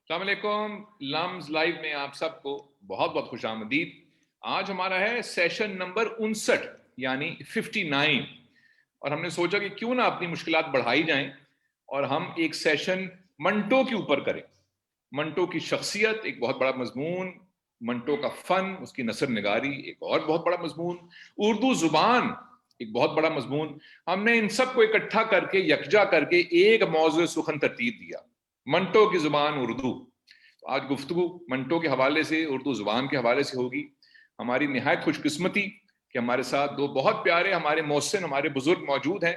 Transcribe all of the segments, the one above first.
السلام علیکم. لمز لائیو میں آپ سب کو بہت بہت خوش آمدید. آج ہمارا ہے سیشن نمبر 59 یعنی 59، اور ہم نے سوچا کہ کیوں نہ اپنی مشکلات بڑھائی جائیں اور ہم ایک سیشن منٹو کے اوپر کریں. منٹو کی شخصیت ایک بہت بڑا مضمون، منٹو کا فن، اس کی نثر نگاری ایک اور بہت بڑا مضمون، اردو زبان ایک بہت بڑا مضمون. ہم نے ان سب کو اکٹھا کر کے یکجا کر کے ایک موضوع سخن ترتیب دیا، منٹو کی زبان اردو. تو آج گفتگو منٹو کے حوالے سے، اردو زبان کے حوالے سے ہوگی. ہماری نہایت خوش قسمتی کہ ہمارے ساتھ دو بہت پیارے ہمارے محسن، ہمارے بزرگ موجود ہیں.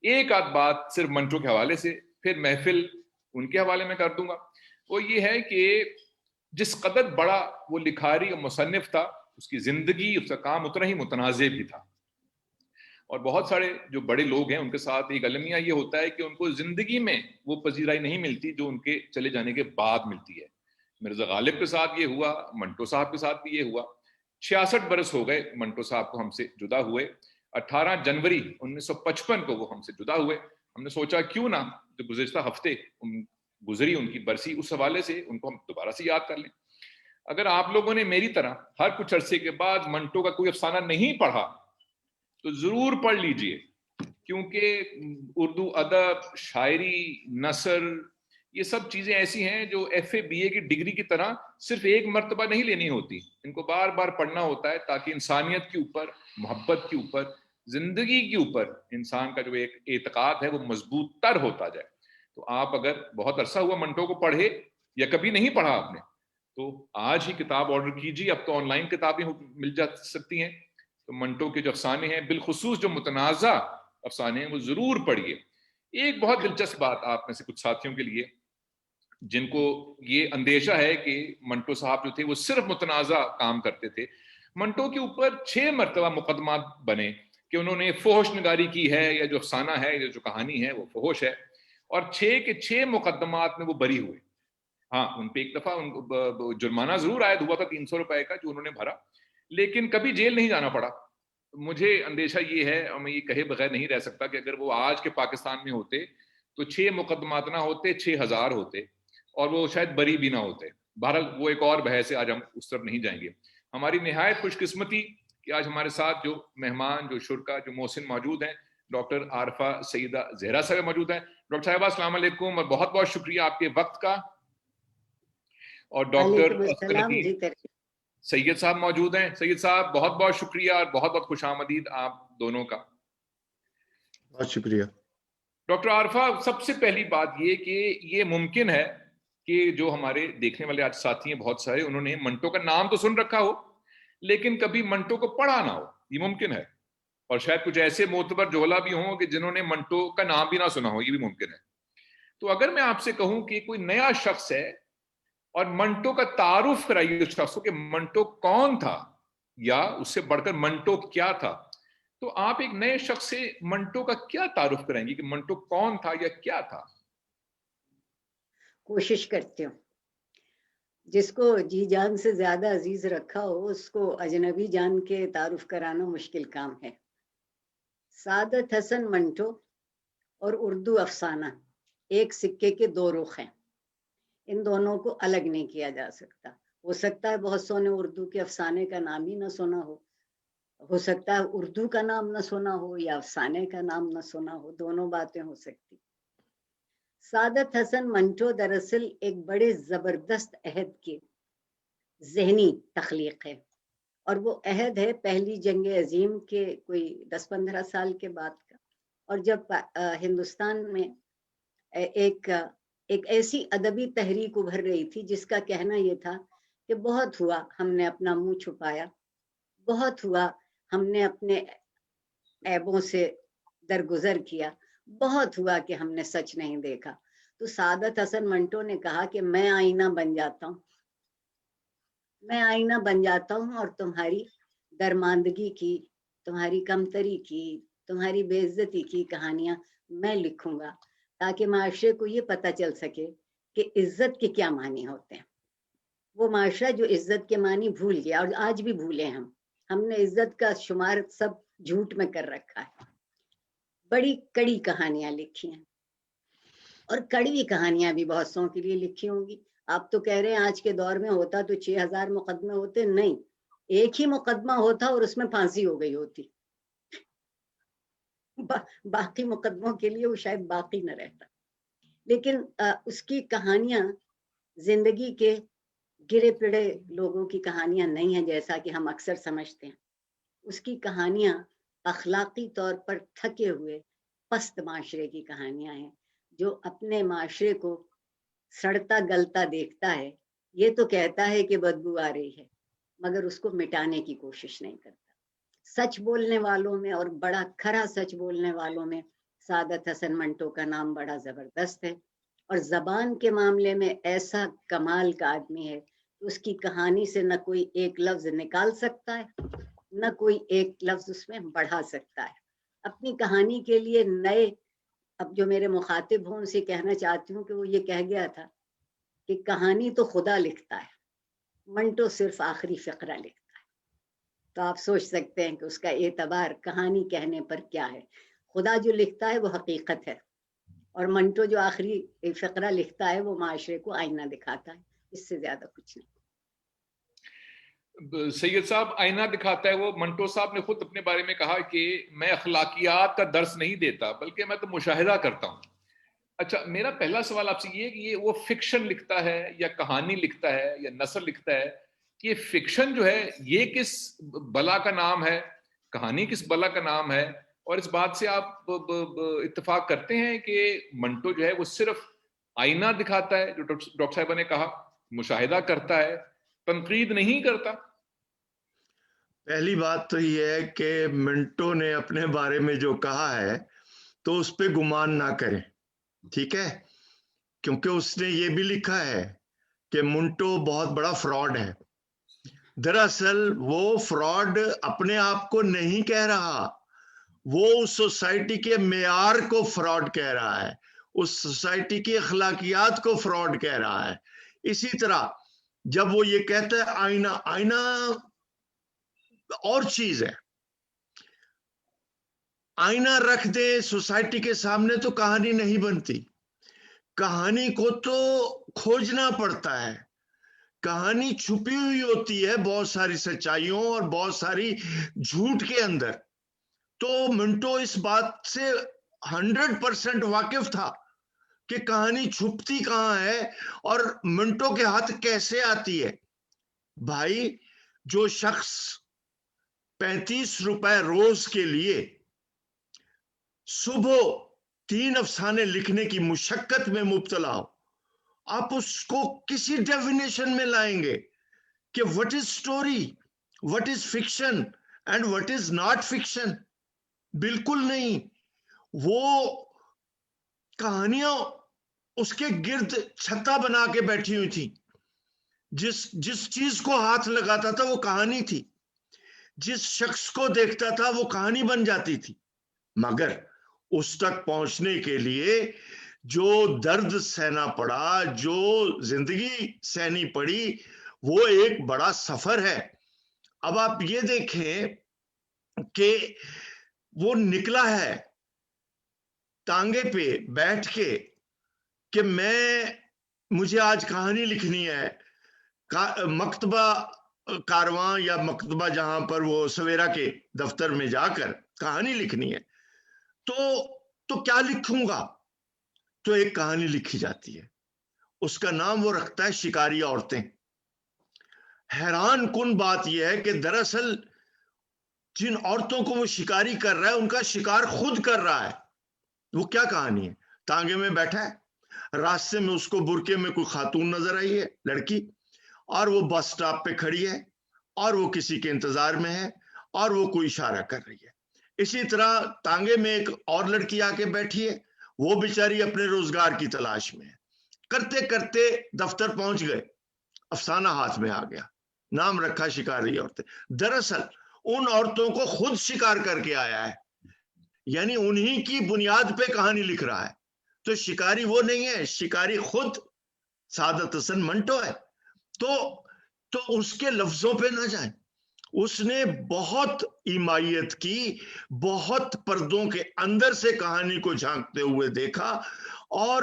ایک آدھ بات صرف منٹو کے حوالے سے، پھر محفل ان کے حوالے میں کر دوں گا. وہ یہ ہے کہ جس قدر بڑا وہ لکھاری اور مصنف تھا، اس کی زندگی، اس کا کام اتنا ہی متنازع بھی تھا. اور بہت سارے جو بڑے لوگ ہیں ان کے ساتھ ایک المیہ یہ ہوتا ہے کہ ان کو زندگی میں وہ پذیرائی نہیں ملتی جو ان کے چلے جانے کے بعد ملتی ہے. مرزا غالب کے ساتھ یہ ہوا، منٹو صاحب کے ساتھ بھی یہ ہوا. 66 برس ہو گئے منٹو صاحب کو ہم سے جدا ہوئے. 18 جنوری 1955 کو وہ ہم سے جدا ہوئے. ہم نے سوچا کیوں نہ جو گزشتہ ہفتے گزری ان کی برسی، اس حوالے سے ان کو ہم دوبارہ سے یاد کر لیں. اگر آپ لوگوں نے میری طرح ہر کچھ عرصے کے بعد منٹو کا کوئی افسانہ نہیں پڑھا تو ضرور پڑھ لیجئے، کیونکہ اردو ادب، شاعری، نثر، یہ سب چیزیں ایسی ہیں جو ایف اے بی اے کی ڈگری کی طرح صرف ایک مرتبہ نہیں لینی ہوتی. ان کو بار بار پڑھنا ہوتا ہے تاکہ انسانیت کے اوپر، محبت کے اوپر، زندگی کے اوپر انسان کا جو ایک اعتقاد ہے وہ مضبوط تر ہوتا جائے. تو آپ اگر بہت عرصہ ہوا منٹو کو پڑھے یا کبھی نہیں پڑھا آپ نے، تو آج ہی کتاب آرڈر کیجیے. اب تو آن لائن کتابیں مل جا سکتی ہیں. تو منٹو کے جو افسانے ہیں، بالخصوص جو متنازع افسانے ہیں، وہ ضرور پڑھیے. ایک بہت دلچسپ بات آپ میں سے کچھ ساتھیوں کے لیے جن کو یہ اندیشہ ہے کہ منٹو صاحب جو تھے وہ صرف متنازع کام کرتے تھے، منٹو کے اوپر 6 مرتبہ مقدمات بنے کہ انہوں نے فحش نگاری کی ہے، یا جو افسانہ ہے یا جو کہانی ہے وہ فحش ہے، اور 6 کے 6 مقدمات میں وہ بری ہوئے. ہاں، ان پہ ایک دفعہ جرمانہ ضرور عائد ہوا تھا 300 روپے کا جو انہوں نے بھرا، لیکن کبھی جیل نہیں جانا پڑا. مجھے اندیشہ یہ ہے، اور میں یہ کہے بغیر نہیں رہ سکتا، کہ اگر وہ آج کے پاکستان میں ہوتے تو 6 مقدمات نہ ہوتے، 6000 ہوتے، اور وہ شاید بری بھی نہ ہوتے. بہرحال وہ ایک اور بحث ہے، آج ہم اس طرف نہیں جائیں گے. ہماری نہایت خوش قسمتی کہ آج ہمارے ساتھ جو مہمان، جو شرکا، جو محسن موجود ہیں، ڈاکٹر عارفہ سیدہ زہرا صاحب موجود ہیں. ڈاکٹر صاحبہ السلام علیکم، اور بہت بہت شکریہ آپ کے وقت کا. اور ڈاکٹر وعلیکم اصغر السلام الدین جی. سید صاحب موجود ہیں. سید صاحب بہت بہت شکریہ اور بہت بہت خوش آمدید آپ دونوں کا. بہت شکریہ. ڈاکٹر عارفہ، سب سے پہلی بات یہ کہ یہ ممکن ہے کہ جو ہمارے دیکھنے والے آج ساتھی ہیں بہت سارے، انہوں نے منٹو کا نام تو سن رکھا ہو لیکن کبھی منٹو کو پڑھا نہ ہو. یہ ممکن ہے. اور شاید کچھ ایسے معتبر جوہلا بھی ہوں کہ جنہوں نے منٹو کا نام بھی نہ سنا ہو، یہ بھی ممکن ہے. تو اگر میں آپ سے کہوں کہ کوئی نیا شخص ہے اور منٹو کا تعارف کرائیے اس شخص کو کہ منٹو کون تھا، یا اس سے بڑھ کر منٹو کیا تھا، تو آپ ایک نئے شخص سے منٹو کا کیا تعارف کرائیں گے کہ منٹو کون تھا یا کیا تھا؟ کوشش کرتی ہوں. جس کو جی جان سے زیادہ عزیز رکھا ہو اس کو اجنبی جان کے تعارف کرانا مشکل کام ہے. سعادت حسن منٹو اور اردو افسانہ ایک سکے کے 2 رخ ہیں. ان دونوں کو الگ نہیں کیا جا سکتا. ہو سکتا ہے بہت سو نے اردو کے افسانے کا نام ہی نہ سنا ہو سکتا ہے اردو کا نام نہ سنا ہو یا افسانے کا نام نہ سنا ہو. دونوں باتیں ہو سکتی. سعادت حسن منٹو دراصل ایک بڑے زبردست عہد کی ذہنی تخلیق ہے، اور وہ عہد ہے پہلی جنگ عظیم کے کوئی 10-15 سال کے بعد کا. اور جب ہندوستان میں ایک ایسی ادبی تحریک ابھر رہی تھی جس کا کہنا یہ تھا کہ بہت ہوا ہم نے اپنا منہ چھپایا، بہت ہوا ہم نے اپنے عیبوں سے درگزر کیا، بہت ہوا کہ ہم نے سچ نہیں دیکھا. تو سعادت حسن منٹو نے کہا کہ میں آئینہ بن جاتا ہوں، میں آئینہ بن جاتا ہوں، اور تمہاری درماندگی کی، تمہاری کمتری کی، تمہاری بے عزتی کی کہانیاں میں لکھوں گا تاکہ معاشرے کو یہ پتہ چل سکے کہ عزت کے کیا معنی ہوتے ہیں. وہ معاشرہ جو عزت کے معنی بھول گیا، اور آج بھی بھولے ہم نے عزت کا شمار سب جھوٹ میں کر رکھا ہے. بڑی کڑی کہانیاں لکھی ہیں. اور کڑوی کہانیاں بھی بہت سو کے لیے لکھی ہوں گی. آپ تو کہہ رہے ہیں آج کے دور میں ہوتا تو 6000 مقدمے ہوتے. نہیں, ایک ہی مقدمہ ہوتا اور اس میں پھانسی ہو گئی ہوتی. باقی مقدموں کے لیے وہ شاید باقی نہ رہتا. لیکن اس کی کہانیاں زندگی کے گرے پڑے لوگوں کی کہانیاں نہیں ہیں جیسا کہ ہم اکثر سمجھتے ہیں. اس کی کہانیاں اخلاقی طور پر تھکے ہوئے پست معاشرے کی کہانیاں ہیں, جو اپنے معاشرے کو سڑتا گلتا دیکھتا ہے. یہ تو کہتا ہے کہ بدبو آ رہی ہے, مگر اس کو مٹانے کی کوشش نہیں کرتا. سچ بولنے والوں میں اور بڑا کھرا سچ بولنے والوں میں سعادت حسن منٹو کا نام بڑا زبردست ہے. اور زبان کے معاملے میں ایسا کمال کا آدمی ہے کہ اس کی کہانی سے نہ کوئی ایک لفظ نکال سکتا ہے, نہ کوئی ایک لفظ اس میں بڑھا سکتا ہے. اپنی کہانی کے لیے نئے, اب جو میرے مخاطب ہوں ان سے کہنا چاہتی ہوں کہ وہ یہ کہہ گیا تھا کہ کہانی تو خدا لکھتا ہے, منٹو صرف آخری فقرہ لکھتا ہے. تو آپ سوچ سکتے ہیں کہ اس کا اعتبار کہانی کہنے پر کیا ہے. خدا جو لکھتا ہے وہ حقیقت ہے, اور منٹو جو آخری فقرہ لکھتا ہے وہ معاشرے کو آئینہ دکھاتا ہے. اس سے زیادہ کچھ نہیں. سید صاحب, آئینہ دکھاتا ہے وہ. منٹو صاحب نے خود اپنے بارے میں کہا کہ میں اخلاقیات کا درس نہیں دیتا بلکہ میں تو مشاہدہ کرتا ہوں. اچھا, میرا پہلا سوال آپ سے یہ ہے کہ یہ وہ فکشن لکھتا ہے یا کہانی لکھتا ہے یا نثر لکھتا ہے, کہ یہ فکشن جو ہے یہ کس بلا کا نام ہے, کہانی کس بلا کا نام ہے؟ اور اس بات سے آپ اتفاق کرتے ہیں کہ منٹو جو ہے وہ صرف آئینہ دکھاتا ہے, جو ڈاکٹر صاحبہ نے کہا, مشاہدہ کرتا ہے, تنقید نہیں کرتا؟ پہلی بات تو یہ ہے کہ منٹو نے اپنے بارے میں جو کہا ہے تو اس پہ گمان نہ کریں, ٹھیک ہے؟ کیونکہ اس نے یہ بھی لکھا ہے کہ منٹو بہت بڑا فراڈ ہے. دراصل وہ فراڈ اپنے آپ کو نہیں کہہ رہا, وہ اس سوسائٹی کے معیار کو فراڈ کہہ رہا ہے, اس سوسائٹی کی اخلاقیات کو فراڈ کہہ رہا ہے. اسی طرح جب وہ یہ کہتا ہے آئینہ, آئینہ اور چیز ہے. آئینہ رکھ دے سوسائٹی کے سامنے تو کہانی نہیں بنتی. کہانی کو تو کھوجنا پڑتا ہے. کہانی چھپی ہوئی ہوتی ہے بہت ساری سچائیوں اور بہت ساری جھوٹ کے اندر. تو منٹو اس بات سے 100% واقف تھا کہ کہانی چھپتی کہاں ہے اور منٹو کے ہاتھ کیسے آتی ہے. بھائی, جو شخص 35 روپے روز کے لیے صبح 3 افسانے لکھنے کی مشقت میں مبتلا ہو, آپ اس کو کسی ڈیفینیشن میں لائیں گے کہ what is story, what is fiction and what is not fiction؟ بالکل نہیں. وہ کہانیاں اس کے گرد چھتا بنا کے بیٹھی ہوئی تھی. جس چیز کو ہاتھ لگاتا تھا وہ کہانی تھی, جس شخص کو دیکھتا تھا وہ کہانی بن جاتی تھی. مگر اس تک پہنچنے کے لیے جو درد سہنا پڑا, جو زندگی سہنی پڑی, وہ ایک بڑا سفر ہے. اب آپ یہ دیکھیں کہ وہ نکلا ہے ٹانگے پہ بیٹھ کے کہ مجھے آج کہانی لکھنی ہے. مکتبہ کارواں یا مکتبہ جہاں پر وہ سویرا کے دفتر میں جا کر کہانی لکھنی ہے, تو کیا لکھوں گا؟ تو ایک کہانی لکھی جاتی ہے, اس کا نام وہ رکھتا ہے شکاری عورتیں. حیران کن بات یہ ہے کہ دراصل جن عورتوں کو وہ شکاری کر رہا ہے ان کا شکار خود کر رہا ہے. وہ کیا کہانی ہے؟ ٹانگے میں بیٹھا ہے, راستے میں اس کو برقعے میں کوئی خاتون نظر آئی ہے, لڑکی, اور وہ بس سٹاپ پہ کھڑی ہے اور وہ کسی کے انتظار میں ہے اور وہ کوئی اشارہ کر رہی ہے. اسی طرح ٹانگے میں ایک اور لڑکی آ کے بیٹھی ہے, وہ بیچاری اپنے روزگار کی تلاش میں ہے. کرتے کرتے دفتر پہنچ گئے, افسانہ ہاتھ میں آ گیا, نام رکھا شکاری عورتیں. دراصل ان عورتوں کو خود شکار کر کے آیا ہے, یعنی انہی کی بنیاد پہ کہانی لکھ رہا ہے. تو شکاری وہ نہیں ہے, شکاری خود سعادت حسن منٹو ہے. تو اس کے لفظوں پہ نہ جائیں. اس نے بہت ایمائیت کی, بہت پردوں کے اندر سے کہانی کو جھانکتے ہوئے دیکھا, اور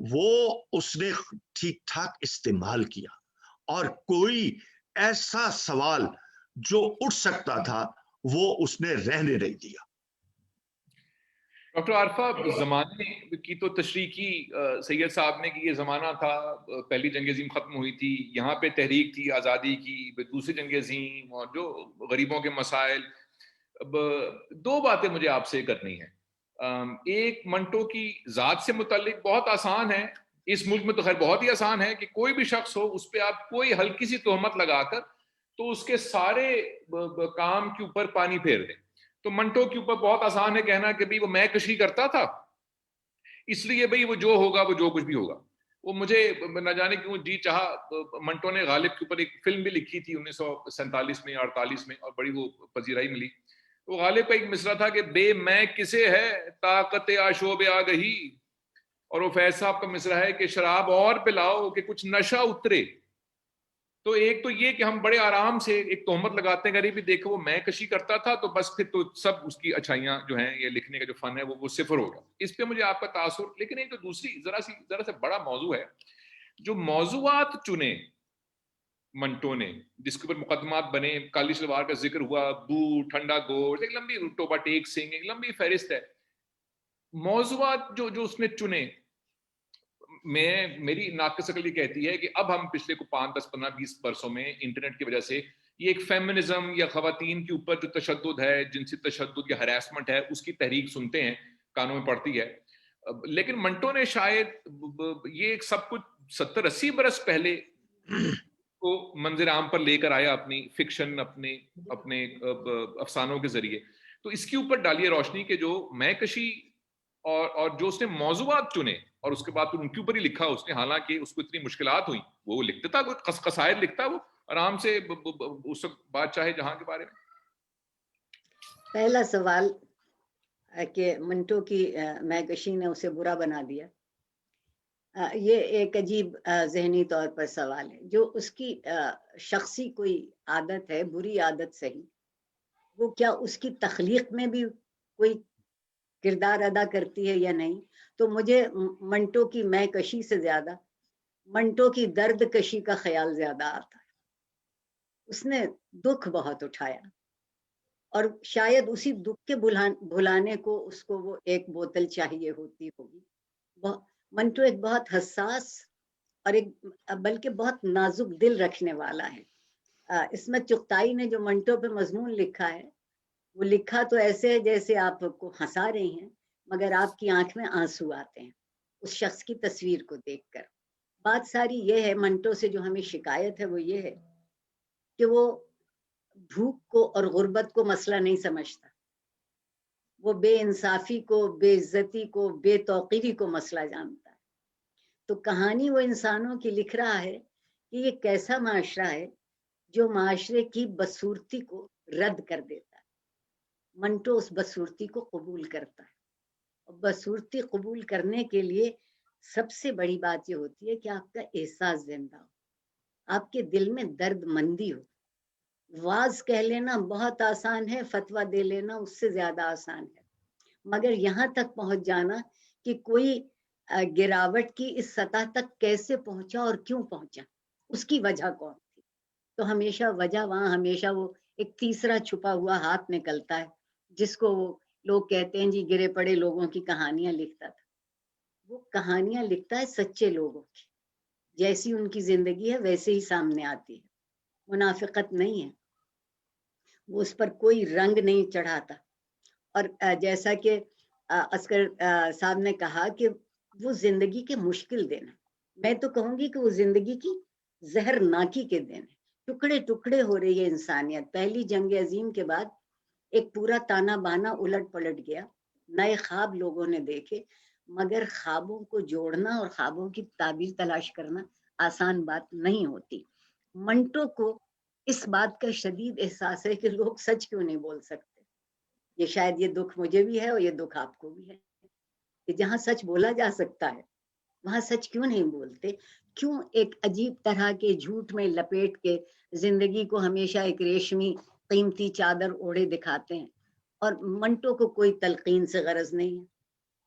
وہ اس نے ٹھیک ٹھاک استعمال کیا، اور کوئی ایسا سوال جو اٹھ سکتا تھا وہ اس نے رہنے نہیں دیا۔ ڈاکٹر عارفہ، زمانے کی تو تشریح کی سید صاحب نے کہ یہ زمانہ تھا، پہلی جنگ عظیم ختم ہوئی تھی، یہاں پہ تحریک تھی آزادی کی، دوسری جنگ عظیم اور جو غریبوں کے مسائل۔ اب دو باتیں مجھے آپ سے کرنی ہیں۔ ایک، منٹو کی ذات سے متعلق بہت آسان ہے، اس ملک میں تو خیر بہت ہی آسان ہے کہ کوئی بھی شخص ہو اس پہ آپ کوئی ہلکی سی تہمت لگا کر تو اس کے سارے کام کے اوپر پانی پھیر دیں۔ تو منٹو کے اوپر بہت آسان ہے کہنا کہ بھئی وہ میں کشی کرتا تھا، اس لیے بھئی وہ جو ہوگا وہ جو کچھ بھی ہوگا۔ وہ مجھے نہ جانے کیوں جی چاہا، منٹو نے غالب کے اوپر ایک فلم بھی لکھی تھی 1947 میں 48 میں، اور بڑی وہ پذیرائی ملی۔ وہ غالب کا ایک مصرع تھا کہ بے میں کسے ہے طاقت آشوب آگہی، اور وہ فیض صاحب کا مصرع ہے کہ شراب اور پلاؤ کہ کچھ نشہ اترے۔ تو ایک تو یہ کہ ہم بڑے آرام سے ایک تہمت لگاتے ہیں کہ بھی دیکھو وہ میں کشی کرتا تھا، تو بس پھر تو سب اس کی اچھائیاں جو ہیں، یہ لکھنے کا جو فن ہے وہ صفر ہوگا۔ اس پہ مجھے آپ کا تاثر، لیکن ایک تو دوسری ذرا سے بڑا موضوع ہے، جو موضوعات چنے منٹو نے، جس کے اوپر مقدمات بنے، کالی شلوار کا ذکر ہوا، بو، ٹھنڈا گوشت، ایک لمبی ٹوبا ٹیک سنگھ، ایک لمبی فہرست ہے موضوعات جو اس نے چنے۔ میری ناقص عقل یہ کہتی ہے کہ اب ہم پچھلے کو 5 10 15 20 برسوں میں انٹرنیٹ کی وجہ سے یہ ایک فیمنزم یا خواتین کے اوپر جو تشدد ہے، جنسی تشدد یا ہراسمنٹ ہے، اس کی تحریک سنتے ہیں، کانوں میں پڑتی ہے۔ لیکن منٹو نے شاید یہ سب کچھ 70 80 برس پہلے کو منظر عام پر لے کر آیا، اپنی فکشن، اپنے افسانوں کے ذریعے۔ تو اس کے اوپر ڈالیے روشنی کہ جو میں کشی اور جو اس نے موضوعات چنے اور اس کے بعد ان کے اوپر ہی لکھا اس نے، حالانکہ اس کو اتنی مشکلات ہوئی، وہ لکھتا تھا، کوئی قصائد لکھتا وہ آرام سے اس وقت بات چاہے جہاں کے بارے میں۔ پہلا سوال کہ منٹو کی میں کشی نے اسے برا بنا دیا، یہ ایک عجیب ذہنی طور پر سوال ہے۔ جو اس کی شخصی کوئی عادت ہے، بری عادت صحیح، وہ کیا اس کی تخلیق میں بھی کوئی کردار ادا کرتی ہے یا نہیں؟ تو مجھے منٹو کی میں کشی سے زیادہ منٹو کی درد کشی کا خیال زیادہ آتا ہے۔ اس نے دکھ بہت اٹھایا، اور شاید اسی دکھ کے بھلانے کو اس کو وہ ایک بوتل چاہیے ہوتی ہوگی۔ منٹو ایک بہت حساس اور ایک بلکہ بہت نازک دل رکھنے والا ہے۔ اس میں چغتائی نے جو منٹو پہ مضمون لکھا ہے، وہ لکھا تو ایسے ہے جیسے آپ کو ہنسا رہی ہیں، مگر آپ کی آنکھ میں آنسو آتے ہیں اس شخص کی تصویر کو دیکھ کر۔ بات ساری یہ ہے، منٹو سے جو ہمیں شکایت ہے وہ یہ ہے کہ وہ بھوک کو اور غربت کو مسئلہ نہیں سمجھتا، وہ بے انصافی کو، بے عزتی کو، بے توقیری کو مسئلہ جانتا ہے۔ تو کہانی وہ انسانوں کی لکھ رہا ہے کہ یہ کیسا معاشرہ ہے جو معاشرے کی بدصورتی کو رد کر دیتا ہے۔ منٹو اس بدصورتی کو قبول کرتا ہے، اور بدصورتی قبول کرنے کے لیے سب سے بڑی بات یہ ہوتی ہے کہ آپ کا احساس زندہ ہو، آپ کے دل میں درد مندی ہو۔ واز کہہ لینا بہت آسان ہے، فتویٰ دے لینا اس سے زیادہ آسان ہے، مگر یہاں تک پہنچ جانا کہ کوئی گراوٹ کی اس سطح تک کیسے پہنچا اور کیوں پہنچا، اس کی وجہ کون تھی۔ تو ہمیشہ وجہ وہاں ہمیشہ وہ ایک تیسرا چھپا ہوا ہاتھ نکلتا ہے، جس کو وہ لوگ کہتے ہیں جی گرے پڑے لوگوں کی کہانیاں لکھتا تھا۔ وہ کہانیاں لکھتا ہے سچے لوگوں کی، جیسی ان کی زندگی ہے ویسے ہی سامنے آتی ہے، منافقت نہیں ہے، وہ اس پر کوئی رنگ نہیں چڑھاتا۔ اور جیسا کہ عسکر صاحب نے کہا کہ وہ زندگی کے مشکل دن ہے، میں تو کہوں گی کہ وہ زندگی کی زہر ناکی کے دن ہے۔ ٹکڑے ٹکڑے ہو رہی ہے انسانیت۔ پہلی جنگ عظیم کے بعد ایک پورا تانا بانا الٹ پلٹ گیا، نئے خواب لوگوں نے دیکھے، مگر خوابوں کو جوڑنا اور خوابوں کی تعبیر تلاش کرنا آسان بات نہیں ہوتی۔ منٹو کو اس بات کا شدید احساس ہے کہ لوگ سچ کیوں نہیں بول سکتے۔ یہ شاید یہ دکھ مجھے بھی ہے اور یہ دکھ آپ کو بھی ہے کہ جہاں سچ بولا جا سکتا ہے وہاں سچ کیوں نہیں بولتے، کیوں ایک عجیب طرح کے جھوٹ میں لپیٹ کے زندگی کو ہمیشہ ایک ریشمی قیمتی چادر اوڑھے دکھاتے ہیں۔ اور منٹو کو کوئی تلقین سے غرض نہیں ہے،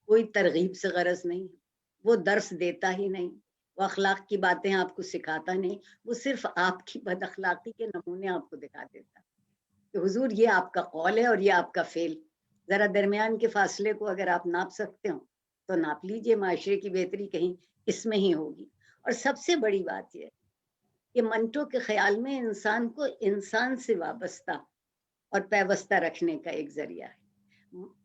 کوئی ترغیب سے غرض نہیں ہے، وہ درس دیتا ہی نہیں، وہ اخلاق کی باتیں آپ کو سکھاتا نہیں، وہ صرف آپ کی بد اخلاقی کے نمونے آپ کو دکھا دیتا کہ حضور یہ آپ کا قول ہے اور یہ آپ کا فعل، ذرا درمیان کے فاصلے کو اگر آپ ناپ سکتے ہو تو ناپ لیجئے، معاشرے کی بہتری کہیں اس میں ہی ہوگی۔ اور سب سے بڑی بات یہ ہے کہ منٹو کے خیال میں انسان کو انسان سے وابستہ اور پیوستہ رکھنے کا ایک ذریعہ ہے۔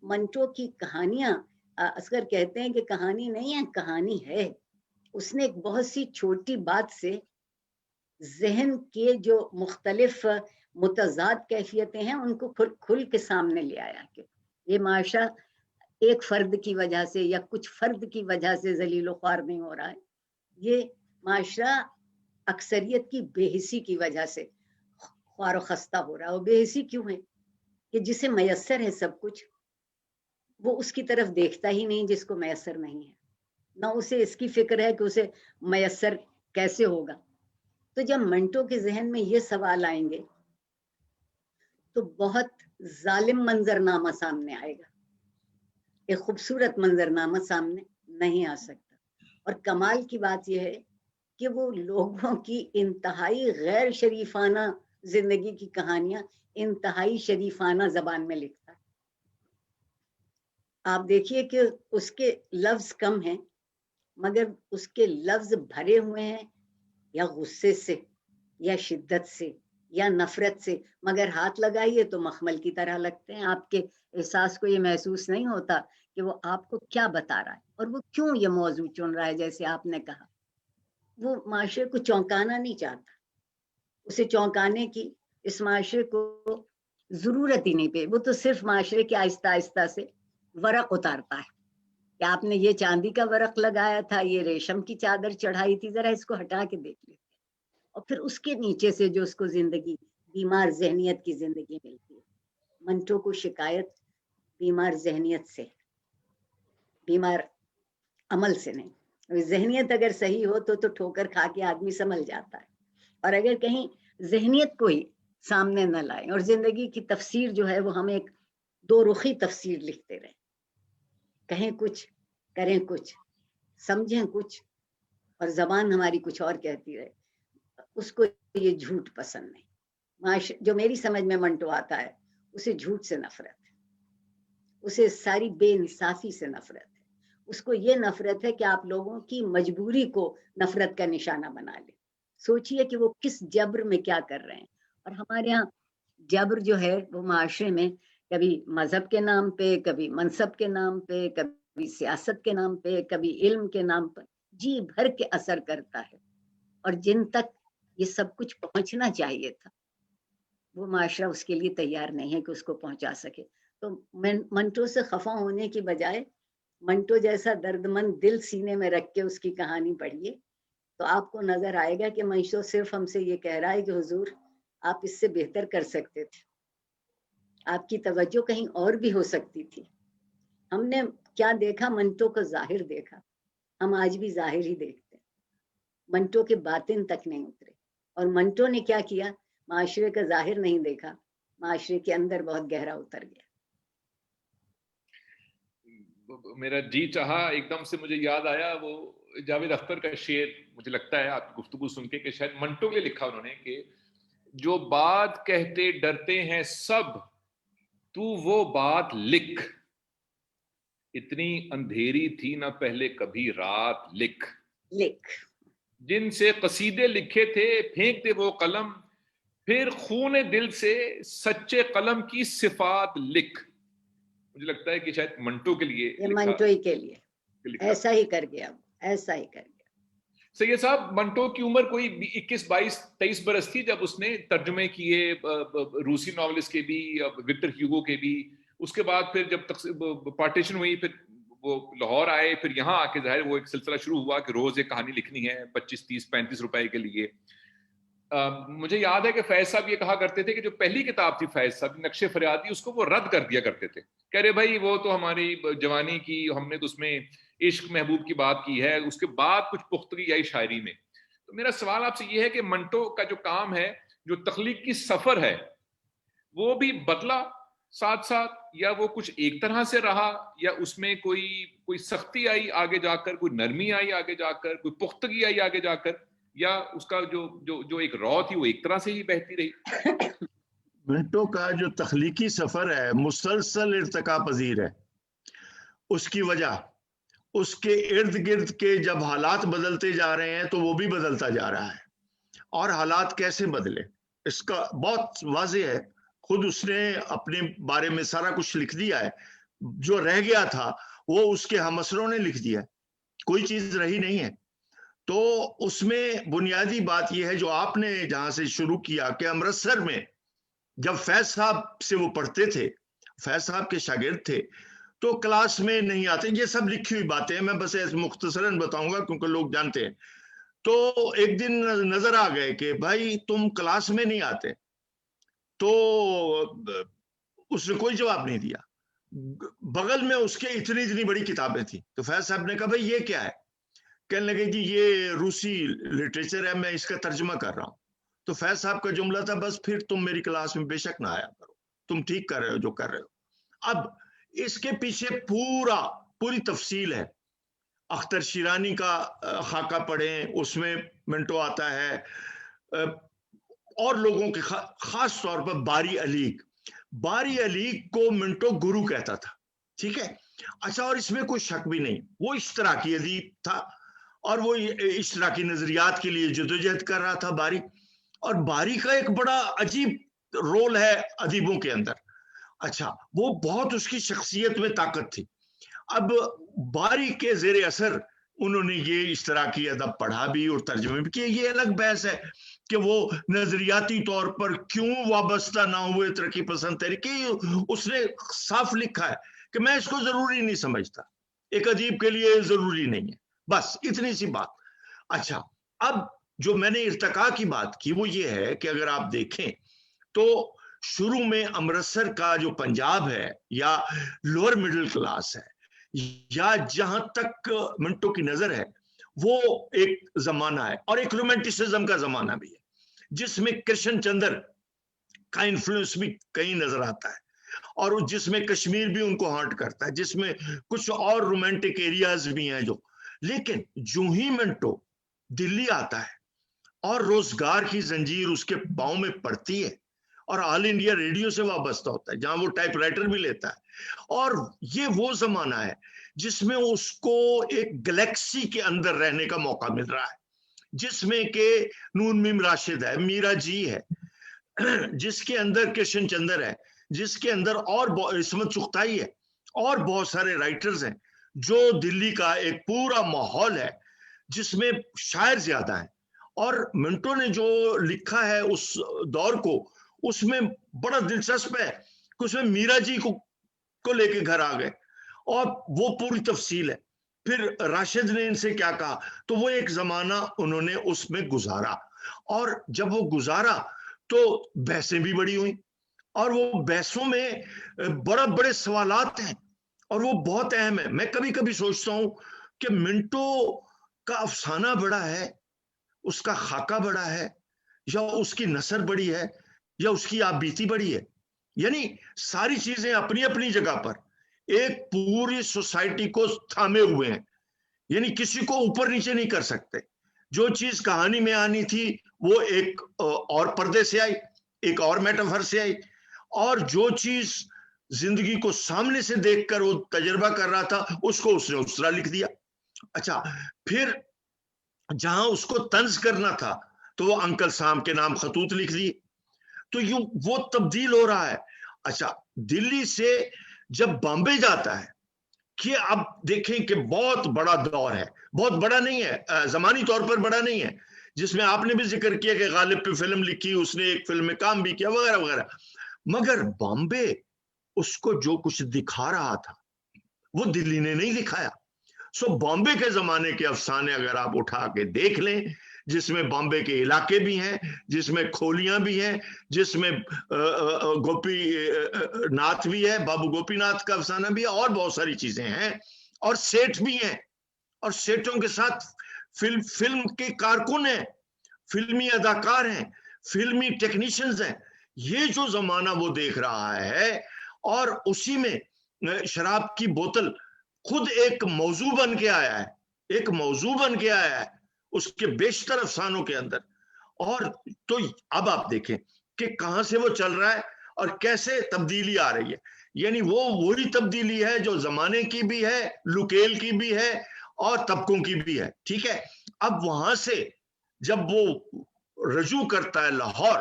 منٹو کی کہانیاں، اصغر کہتے ہیں کہ کہانی نہیں ہے، کہانی ہے۔ اس نے ایک بہت سی چھوٹی بات سے ذہن کے جو مختلف متضاد کیفیتیں ہیں ان کو کھل کے سامنے لے آیا کہ یہ معاشرہ ایک فرد کی وجہ سے یا کچھ فرد کی وجہ سے ذلیل و خوار نہیں ہو رہا ہے، یہ معاشرہ اکثریت کی بے حسی کی وجہ سے خوار و خستہ ہو رہا ہے۔ اور بے حسی کیوں ہے؟ کہ جسے میسر ہے سب کچھ، وہ اس کی طرف دیکھتا ہی نہیں جس کو میسر نہیں ہے، نہ اسے اس کی فکر ہے کہ اسے میسر کیسے ہوگا۔ تو جب منٹو کے ذہن میں یہ سوال آئیں گے تو بہت ظالم منظرنامہ سامنے آئے گا، ایک خوبصورت منظرنامہ سامنے نہیں آ سکتا۔ اور کمال کی بات یہ ہے کہ وہ لوگوں کی انتہائی غیر شریفانہ زندگی کی کہانیاں انتہائی شریفانہ زبان میں لکھتا ہے۔ آپ دیکھیے کہ اس کے لفظ کم ہیں مگر اس کے لفظ بھرے ہوئے ہیں یا غصے سے یا شدت سے یا نفرت سے، مگر ہاتھ لگائیے تو مخمل کی طرح لگتے ہیں۔ آپ کے احساس کو یہ محسوس نہیں ہوتا کہ وہ آپ کو کیا بتا رہا ہے اور وہ کیوں یہ موضوع چن رہا ہے۔ جیسے آپ نے کہا، وہ معاشرے کو چونکانا نہیں چاہتا، اسے چونکانے کی اس معاشرے کو ضرورت ہی نہیں پہ، وہ تو صرف معاشرے کے آہستہ آہستہ سے ورق اتارتا ہے کہ آپ نے یہ چاندی کا ورق لگایا تھا، یہ ریشم کی چادر چڑھائی تھی، ذرا اس کو ہٹا کے دیکھ لیتے، اور پھر اس کے نیچے سے جو اس کو زندگی، بیمار ذہنیت کی زندگی ملتی ہے۔ منٹو کو شکایت بیمار ذہنیت سے، بیمار عمل سے نہیں۔ ذہنیت اگر صحیح ہو تو ٹھوکر کھا کے آدمی سنبھل جاتا ہے، اور اگر کہیں ذہنیت کو ہی سامنے نہ لائیں اور زندگی کی تفسیر جو ہے وہ ہم ایک دو رخی تفسیر لکھتے رہیں، کہیں کچھ کریں کچھ، سمجھیں کچھ اور زبان ہماری کچھ اور کہتی رہے، اس کو یہ جھوٹ پسند نہیں۔ جو میری سمجھ میں منٹو آتا ہے اسے جھوٹ سے نفرت ہے، اسے ساری بے انصافی سے نفرت ہے، اس کو یہ نفرت ہے کہ آپ لوگوں کی مجبوری کو نفرت کا نشانہ بنا لے۔ سوچئے کہ وہ کس جبر میں کیا کر رہے ہیں۔ اور ہمارے ہاں جبر جو ہے وہ معاشرے میں کبھی مذہب کے نام پہ، کبھی منصب کے نام پہ، کبھی سیاست کے نام پہ، کبھی علم کے نام پر جی بھر کے اثر کرتا ہے، اور جن تک یہ سب کچھ پہنچنا چاہیے تھا وہ معاشرہ اس کے لیے تیار نہیں ہے کہ اس کو پہنچا سکے۔ تو منٹو سے خفا ہونے کی بجائے منٹو جیسا درد مند دل سینے میں رکھ کے اس کی کہانی پڑھیے تو آپ کو نظر آئے گا کہ منٹو صرف ہم سے یہ کہہ رہا ہے کہ حضور آپ اس سے بہتر کر سکتے تھے، آپ کی توجہ کہیں اور بھی ہو سکتی تھی۔ ہم نے کیا دیکھا؟ منٹو کا ظاہر دیکھا، ہم آج بھی ظاہر ہی دیکھتے ہیں، منٹو کے باطن تک نہیں اترے۔ اور منٹو نے کیا کیا؟ معاشرے کا ظاہر نہیں دیکھا، معاشرے کے اندر بہت گہرا اتر گیا۔ میرا جی چاہا ایک دم سے مجھے یاد آیا وہ جاوید اختر کا شعر، مجھے لگتا ہے آپ کی گفتگو سن کے کہ شاید منٹو کے لیے لکھا انہوں نے کہ جو بات کہتے ڈرتے ہیں سب، تو وہ بات لکھ، اتنی اندھیری تھی نہ پہلے کبھی رات، لکھ جن سے قصیدے لکھے تھے پھینک دے وہ قلم، پھر خون دل سے سچے قلم کی صفات لکھ۔ مجھے لگتا ہے کہ شاید منٹو کے لیے یہ منٹو ہی کے لیے ایسا ہی کر گیا، ایسا ہی کر گیا۔ سید صاحب، منٹو کی عمر کوئی 21 22 23 برس تھی جب اس نے ترجمے کیے روسی ناولسٹ کے بھی، وکٹر ہیوگو کے بھی۔ اس کے بعد پھر جب پارٹیشن ہوئی پھر وہ لاہور آئے، پھر یہاں آ کے ظاہر وہ ایک سلسلہ شروع ہوا کہ روز ایک کہانی لکھنی ہے 25 30 35 روپے کے لیے۔ مجھے یاد ہے کہ فیض صاحب یہ کہا کرتے تھے کہ جو پہلی کتاب تھی فیض صاحب نقش فریادی، اس کو وہ رد کر دیا کرتے تھے، کہہ رہے بھائی وہ تو ہماری جوانی کی، ہم نے تو اس میں عشق محبوب کی بات کی ہے، اس کے بعد کچھ پختگی آئی شاعری میں۔ تو میرا سوال آپ سے یہ ہے کہ منٹو کا جو کام ہے، جو تخلیق کی سفر ہے، وہ بھی بدلا ساتھ ساتھ یا وہ کچھ ایک طرح سے رہا یا اس میں کوئی سختی آئی آگے جا کر, کوئی نرمی آئی آگے جا کر, کوئی پختگی آئی آگے جا کر, یا اس کا جو ایک رو تھی وہ ایک طرح سے ہی بہتی رہی؟ منٹو کا جو تخلیقی سفر ہے مسلسل ارتقا پذیر ہے. اس کی وجہ اس کے ارد گرد کے جب حالات بدلتے جا رہے ہیں تو وہ بھی بدلتا جا رہا ہے. اور حالات کیسے بدلے اس کا بہت واضح ہے. خود اس نے اپنے بارے میں سارا کچھ لکھ دیا ہے. جو رہ گیا تھا وہ اس کے ہم اثروں نے لکھ دیا ہے, کوئی چیز رہی نہیں ہے. تو اس میں بنیادی بات یہ ہے جو آپ نے جہاں سے شروع کیا کہ امرتسر میں جب فیض صاحب سے وہ پڑھتے تھے, فیض صاحب کے شاگرد تھے, تو کلاس میں نہیں آتے. یہ سب لکھی ہوئی باتیں ہیں, میں بس مختصراً بتاؤں گا کیونکہ لوگ جانتے ہیں. تو ایک دن نظر آ گئے کہ بھائی تم کلاس میں نہیں آتے. تو اس نے کوئی جواب نہیں دیا. بغل میں اس کے اتنی بڑی کتابیں تھیں. تو فیض صاحب نے کہا بھائی یہ کیا ہے؟ کہنے لگے جی یہ روسی لٹریچر ہے, میں اس کا ترجمہ کر رہا ہوں. تو فیض صاحب کا جملہ تھا بس پھر تم میری کلاس میں بے شک نہ آیا کرو, تم ٹھیک کر رہے ہو جو کر رہے ہو. اب اس کے پیچھے پوری تفصیل ہے. اختر شیرانی کا خاکہ پڑھیں, اس میں منٹو آتا ہے. اور لوگوں کے خاص طور پر باری علیگ کو منٹو گرو کہتا تھا. ٹھیک ہے, اچھا, اور اس میں کوئی شک بھی نہیں, وہ اشتراکی ادیب تھا اور وہ اشتراکی نظریات کے لیے جدوجہد کر رہا تھا باری. اور باری کا ایک بڑا عجیب رول ہے ادیبوں کے اندر. اچھا, وہ بہت اس کی شخصیت میں طاقت تھی. اب باری کے زیر اثر انہوں نے یہ اشتراکی ادب پڑھا بھی اور ترجمے بھی کیا. یہ الگ بحث ہے کہ وہ نظریاتی طور پر کیوں وابستہ نہ ہوئے ترقی پسند تحریک. اس نے صاف لکھا ہے کہ میں اس کو ضروری نہیں سمجھتا, ایک ادیب کے لیے ضروری نہیں ہے, بس اتنی سی بات. اچھا, اب جو میں نے ارتقاء کی بات کی وہ یہ ہے کہ اگر آپ دیکھیں تو شروع میں امرتسر کا جو پنجاب ہے یا لوور مڈل کلاس ہے یا جہاں تک منٹو کی نظر ہے وہ ایک زمانہ ہے اور ایک رومانٹسزم کا زمانہ بھی ہے جس میں کرشن چندر کا انفلوئنس بھی کہیں نظر آتا ہے اور جس میں کشمیر بھی ان کو ہانٹ کرتا ہے, جس میں کچھ اور رومانٹک ایریاز بھی ہیں جو. لیکن جو ہی منٹو دلی آتا ہے اور روزگار کی زنجیر اس کے پاؤں میں پڑتی ہے اور آل انڈیا ریڈیو سے وابستہ ہوتا ہے جہاں وہ ٹائپ رائٹر بھی لیتا ہے, اور یہ وہ زمانہ ہے جس میں اس کو ایک گلیکسی کے اندر رہنے کا موقع مل رہا ہے, جس میں کہ نون میم راشد ہے, میرا جی ہے, جس کے اندر کرشن چندر ہے, جس کے اندر اور عصمت چغتائی ہے اور بہت سارے رائٹرز ہیں, جو دلی کا ایک پورا ماحول ہے جس میں شاعر زیادہ ہیں. اور منٹو نے جو لکھا ہے اس دور کو, اس میں بڑا دلچسپ ہے کہ اس میں میرا جی کو لے کے گھر آ گئے اور وہ پوری تفصیل ہے. پھر راشد نے ان سے کیا کہا, تو وہ ایک زمانہ انہوں نے اس میں گزارا, اور جب وہ گزارا تو بحثیں بھی بڑی ہوئیں اور وہ بحثوں میں بڑے سوالات ہیں اور وہ بہت اہم ہے. میں کبھی کبھی سوچتا ہوں کہ منٹو کا افسانہ بڑا ہے, اس کا خاکہ بڑا ہے, یا اس کی نثر بڑی ہے, یا اس کی آپ بیتی بڑی ہے. یعنی ساری چیزیں اپنی اپنی جگہ پر ایک پوری سوسائٹی کو تھامے ہوئے ہیں, یعنی کسی کو اوپر نیچے نہیں کر سکتے. جو چیز کہانی میں آنی تھی وہ ایک اور پردے سے آئی, ایک اور میٹافر سے آئی, اور جو چیز زندگی کو سامنے سے دیکھ کر وہ تجربہ کر رہا تھا اس کو اس نے اس طرح لکھ دیا. اچھا, پھر جہاں اس کو طنز کرنا تھا تو وہ انکل سام کے نام خطوط لکھ دیے. تو یوں وہ تبدیل ہو رہا ہے. اچھا, دلی سے جب بامبے جاتا ہے کہ اب دیکھیں کہ بہت بڑا دور ہے, بہت بڑا نہیں ہے, زمانی طور پر بڑا نہیں ہے, جس میں آپ نے بھی ذکر کیا کہ غالب پہ فلم لکھی, اس نے ایک فلم میں کام بھی کیا وغیرہ وغیرہ. مگر بامبے اس کو جو کچھ دکھا رہا تھا وہ دلی نے نہیں دکھایا. سو بامبے کے زمانے کے افسانے اگر آپ اٹھا کے دیکھ لیں, جس میں بامبے کے علاقے بھی ہیں, جس میں کھولیاں بھی ہیں, جس میں گوپی ناتھ بھی ہے, بابو گوپی ناتھ کا افسانہ بھی ہے, اور بہت ساری چیزیں ہیں, اور سیٹھ بھی ہیں, اور سیٹھوں کے ساتھ فلم کے کارکن ہیں, فلمی اداکار ہیں, فلمی ٹیکنیشینز ہیں. یہ جو زمانہ وہ دیکھ رہا ہے اور اسی میں شراب کی بوتل خود ایک موضوع بن کے آیا ہے، ایک موضوع بن کے آیا ہے اس کے بیشتر افسانوں کے اندر. اور تو اب آپ دیکھیں کہ کہاں سے وہ چل رہا ہے اور کیسے تبدیلی آ رہی ہے. یعنی وہ وہی تبدیلی ہے جو زمانے کی بھی ہے، لکیل کی بھی ہے اور طبقوں کی بھی ہے. ٹھیک ہے، اب وہاں سے جب وہ رجوع کرتا ہے لاہور،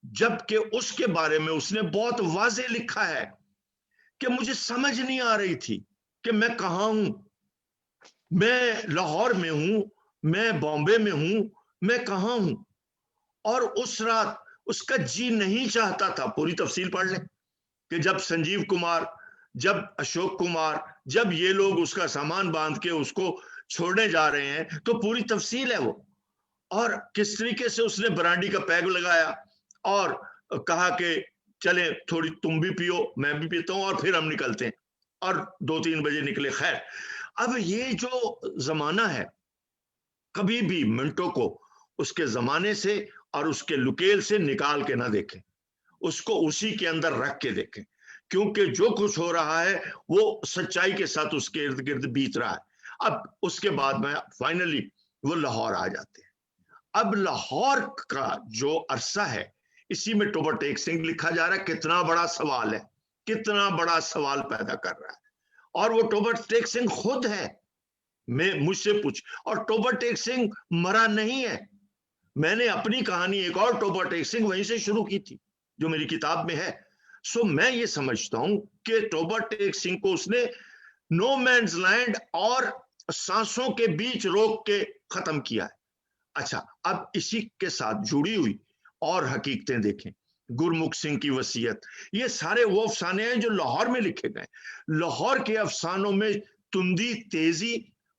جبکہ اس کے بارے میں اس نے بہت واضح لکھا ہے کہ مجھے سمجھ نہیں آ رہی تھی کہ میں کہاں ہوں، میں لاہور میں ہوں، میں بامبے میں ہوں، میں کہاں ہوں. اور اس رات اس کا جی نہیں چاہتا تھا، پوری تفصیل پڑھ لیں کہ جب سنجیو کمار، جب اشوک کمار، جب یہ لوگ اس کا سامان باندھ کے اس کو چھوڑنے جا رہے ہیں تو پوری تفصیل ہے وہ. اور کس طریقے سے اس نے برانڈی کا پیگ لگایا اور کہا کہ چلیں تھوڑی تم بھی پیو میں بھی پیتا ہوں اور پھر ہم نکلتے ہیں، اور 2-3 بجے نکلے. خیر، اب یہ جو زمانہ ہے کبھی بھی منٹو کو اس کے زمانے سے اور اس کے لکیل سے نکال کے نہ دیکھیں، اس کو اسی کے اندر رکھ کے دیکھیں، کیونکہ جو کچھ ہو رہا ہے وہ سچائی کے ساتھ اس کے ارد گرد بیت رہا ہے. اب اس کے بعد میں فائنلی وہ لاہور آ جاتے ہیں. اب لاہور کا جو عرصہ ہے اسی میں ٹوبر ٹیک سنگھ لکھا جا رہا ہے. کتنا بڑا سوال ہے، کتنا بڑا سوال پیدا کر رہا ہے. اور وہ ٹوبر ٹیک سنگھ خود ہے، میں مجھ سے پوچھ، اور ٹوبر ٹیک سنگھ مرا نہیں ہے. میں نے اپنی کہانی ایک اور ٹوبر ٹیک سنگھ وہیں سے شروع کی تھی جو میری کتاب میں ہے. سو میں یہ سمجھتا ہوں کہ ٹوبر ٹیک سنگھ کو اس نے نو مینز لینڈ اور سانسوں کے بیچ روک کے ختم کیا ہے. اچھا، اب اسی کے ساتھ جڑی ہوئی اور حقیقتیں دیکھیں. گرمکھ سنگھ کی وصیت، یہ سارے وہ افسانے ہیں جو لاہور میں لکھے گئے. لاہور کے افسانوں میں تندی، تیزی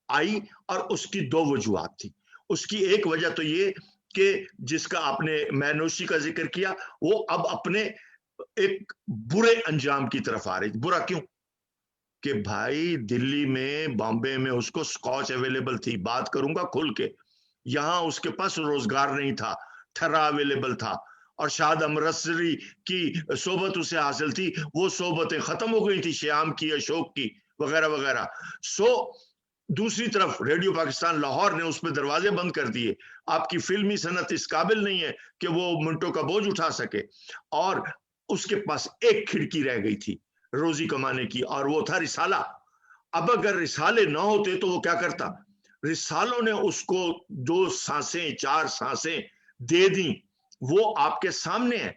آئی اور اس کی 2 وجوہات تھی. اس کی ایک وجہ تو یہ کہ جس کا آپ نے مینوشی کا ذکر کیا، وہ اب اپنے ایک برے انجام کی طرف آ رہی. برا کیوں؟ کہ بھائی دلی میں، بامبے میں اس کو سکاچ اویلیبل تھی، بات کروں گا کھل کے. یہاں اس کے پاس روزگار نہیں تھا، ٹھرا اویلیبل تھا، اور شاد امرتسری کی صحبت اسے حاصل تھی. وہ صحبتیں ختم ہو گئی تھی، شیام کی، اشوک کی، وغیرہ وغیرہ. سو دوسری طرف ریڈیو پاکستان لاہور نے اس پہ دروازے بند کر دیے. آپ کی فلمی صنعت اس قابل نہیں ہے کہ وہ منٹو کا بوجھ اٹھا سکے. اور اس کے پاس ایک کھڑکی رہ گئی تھی روزی کمانے کی، اور وہ تھا رسالہ. اب اگر رسالے نہ ہوتے تو وہ کیا کرتا؟ رسالوں نے اس کو 2 سانسیں 4 سانسیں دے دیں. وہ آپ کے سامنے ہے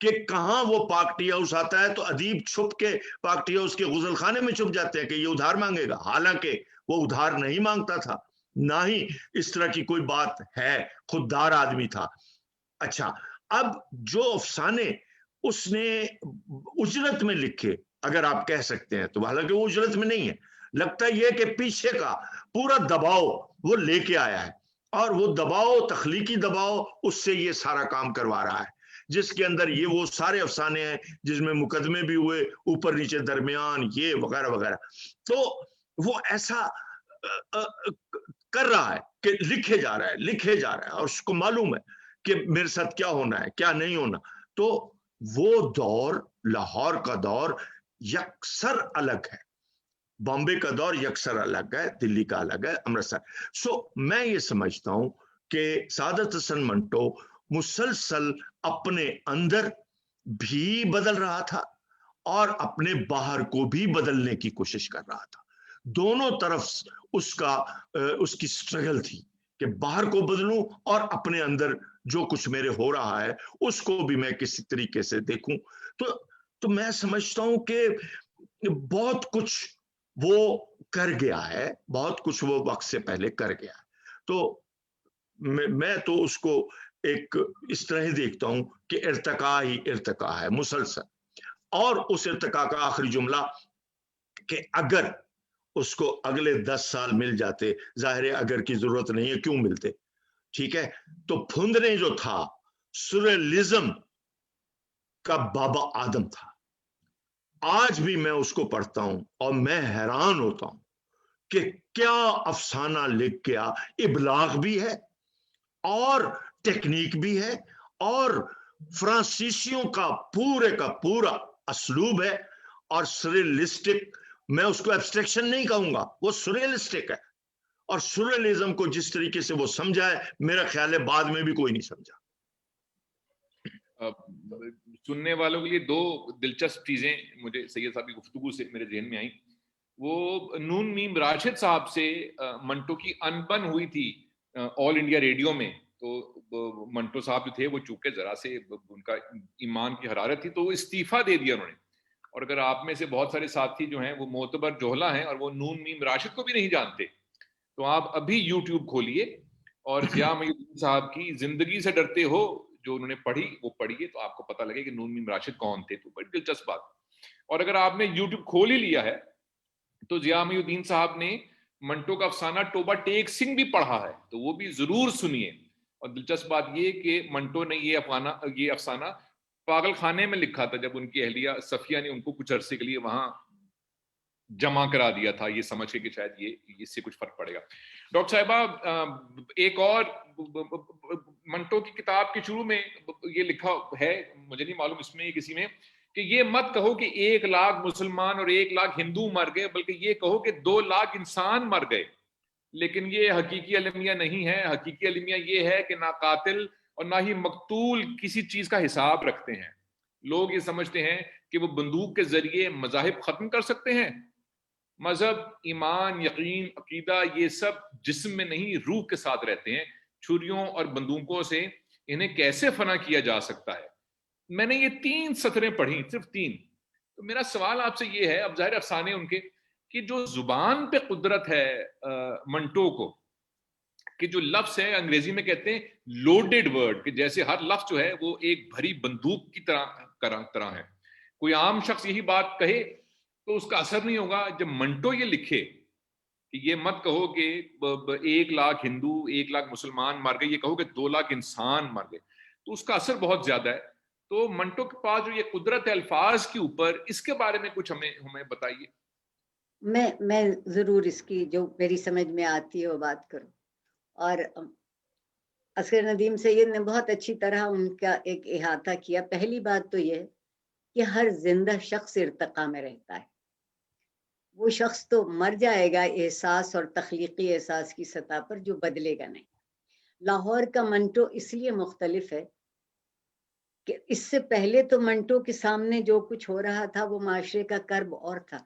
کہ کہاں وہ پاک ٹی ہاؤس آتا ہے تو ادیب چھپ کے پاک ٹی ہاؤس کے غزل خانے میں چھپ جاتے ہیں کہ یہ ادھار مانگے گا، حالانکہ وہ ادھار نہیں مانگتا تھا، نہ ہی اس طرح کی کوئی بات ہے، خوددار آدمی تھا. اچھا، اب جو افسانے اس نے اجرت میں لکھے، اگر آپ کہہ سکتے ہیں تو، حالانکہ وہ اجرت میں نہیں ہے، لگتا یہ کہ پیچھے کا پورا دباؤ وہ لے کے آیا ہے، اور وہ دباؤ، تخلیقی دباؤ، اس سے یہ سارا کام کروا رہا ہے، جس کے اندر یہ وہ سارے افسانے ہیں جس میں مقدمے بھی ہوئے، اوپر نیچے درمیان، یہ وغیرہ وغیرہ. تو وہ ایسا کر رہا ہے کہ لکھے جا رہا ہے اور اس کو معلوم ہے کہ میرے ساتھ کیا ہونا ہے، کیا نہیں ہونا. تو وہ دور، لاہور کا دور یکسر الگ ہے، بامبے کا دور یکسر الگ ہے، دلی کا الگ ہے، امرتسر. سو میں یہ سمجھتا ہوں کہ سعادت حسن منٹو مسلسل اپنے اندر بھی بدل رہا تھا اور اپنے باہر کو بھی بدلنے کی کوشش کر رہا تھا. دونوں طرف اس کی سٹرگل تھی کہ باہر کو بدلوں اور اپنے اندر جو کچھ میرے ہو رہا ہے اس کو بھی میں کسی طریقے سے دیکھوں. تو میں سمجھتا ہوں کہ بہت کچھ وہ کر گیا ہے، بہت کچھ وہ وقت سے پہلے کر گیا ہے. تو میں تو اس کو ایک اس طرح دیکھتا ہوں کہ ارتقا ہی ارتقا ہے مسلسل. اور اس ارتقا کا آخری جملہ کہ اگر اس کو اگلے 10 سال مل جاتے، ظاہر ہے اگر کی ضرورت نہیں ہے، کیوں ملتے، ٹھیک ہے، تو پھندنے جو تھا سوریلزم کا بابا آدم تھا. آج بھی میں اس کو پڑھتا ہوں اور میں حیران ہوتا ہوں کہ کیا افسانہ لکھ گیا. ابلاغ بھی ہے اور ٹیکنیک بھی ہے اور فرانسیسیوں کا پورا اسلوب ہے اور سریلسٹک، میں اس کو ایبسٹریکشن نہیں کہوں گا، وہ سریلسٹک ہے. اور سریلزم کو جس طریقے سے وہ سمجھا ہے، میرا خیال ہے بعد میں بھی کوئی نہیں سمجھا. سننے والوں کے لیے دو دلچسپ چیزیں مجھے سید صاحب کی گفتگو سے میرے ذہن میں آئیں. وہ نون میم راشد صاحب سے منٹو کی انبن ہوئی تھی آل انڈیا ریڈیو میں. تو منٹو صاحب جو تھے وہ چونکہ ذرا سے ان کا ایمان کی حرارت تھی تو وہ استعفیٰ دے دیا انہوں نے. اور اگر آپ میں سے بہت سارے ساتھی جو ہیں وہ معتبر جوہلا ہیں اور وہ نون میم راشد کو بھی نہیں جانتے تو آپ ابھی یوٹیوب کھولیے اور ضیاء محی الدین صاحب کی زندگی سے ڈرتے ہو جو انہوں نے پڑھی وہ پڑھیے تو آپ کو پتہ لگے کہ نون میم راشد کون تھے. تو بڑی دلچسپ بات. اور اگر آپ نے یوٹیوب کھول ہی لیا ہے تو ضیاء محی الدین صاحب نے منٹو کا افسانہ ٹوبہ ٹیک سنگھ بھی پڑھا ہے تو وہ بھی ضرور سنیے. اور دلچسپ بات یہ کہ منٹو نے یہ افسانہ پاگل خانے میں لکھا تھا جب ان کی اہلیہ صفیہ نے ان کو کچھ عرصے کے لیے وہاں جمع کرا دیا تھا یہ سمجھ کے کہ شاید یہ اس سے کچھ فرق پڑے گا. ڈاکٹر صاحبہ ایک اور منٹو کی کتاب کے شروع میں یہ لکھا ہے، مجھے نہیں معلوم اس میں یہ کسی میں، کہ یہ مت کہو کہ 1 لاکھ مسلمان اور 1 لاکھ ہندو مر گئے بلکہ یہ کہو کہ 2 لاکھ انسان مر گئے. لیکن یہ حقیقی المیہ نہیں ہے. حقیقی المیہ یہ ہے کہ نہ قاتل اور نہ ہی مقتول کسی چیز کا حساب رکھتے ہیں. لوگ یہ سمجھتے ہیں کہ وہ بندوق کے ذریعے مذاہب ختم کر سکتے ہیں. مذہب، ایمان، یقین، عقیدہ یہ سب جسم میں نہیں روح کے ساتھ رہتے ہیں. چھریوں اور بندوقوں سے انہیں کیسے فنا کیا جا سکتا ہے. میں نے یہ 3 سطریں پڑھی، صرف 3. تو میرا سوال آپ سے یہ ہے، اب ظاہر افسانے ان کے، کہ جو زبان پہ قدرت ہے منٹو کو، کہ جو لفظ ہے انگریزی میں کہتے ہیں لوڈڈ ورڈ، کہ جیسے ہر لفظ جو ہے وہ ایک بھری بندوق کی طرح ہے. کوئی عام شخص یہی بات کہے تو اس کا اثر نہیں ہوگا. جب منٹو یہ لکھے کہ یہ مت کہو کہ 1 لاکھ ہندو 1 لاکھ مسلمان مر گئے، یہ کہو کہ 2 لاکھ انسان مر گئے، تو اس کا اثر بہت زیادہ ہے. تو منٹو کے پاس جو یہ قدرت ہے الفاظ کے اوپر، اس کے بارے میں کچھ ہمیں بتائیے. میں ضرور اس کی جو میری سمجھ میں آتی ہے وہ بات کروں. اور اصغر ندیم سید نے بہت اچھی طرح ان کا ایک احاطہ کیا. پہلی بات تو یہ کہ ہر زندہ شخص ارتقاء میں رہتا ہے. وہ شخص تو مر جائے گا احساس اور تخلیقی احساس کی سطح پر، جو بدلے گا نہیں. لاہور کا منٹو اس لیے مختلف ہے کہ اس سے پہلے تو منٹو کے سامنے جو کچھ ہو رہا تھا وہ معاشرے کا کرب اور تھا.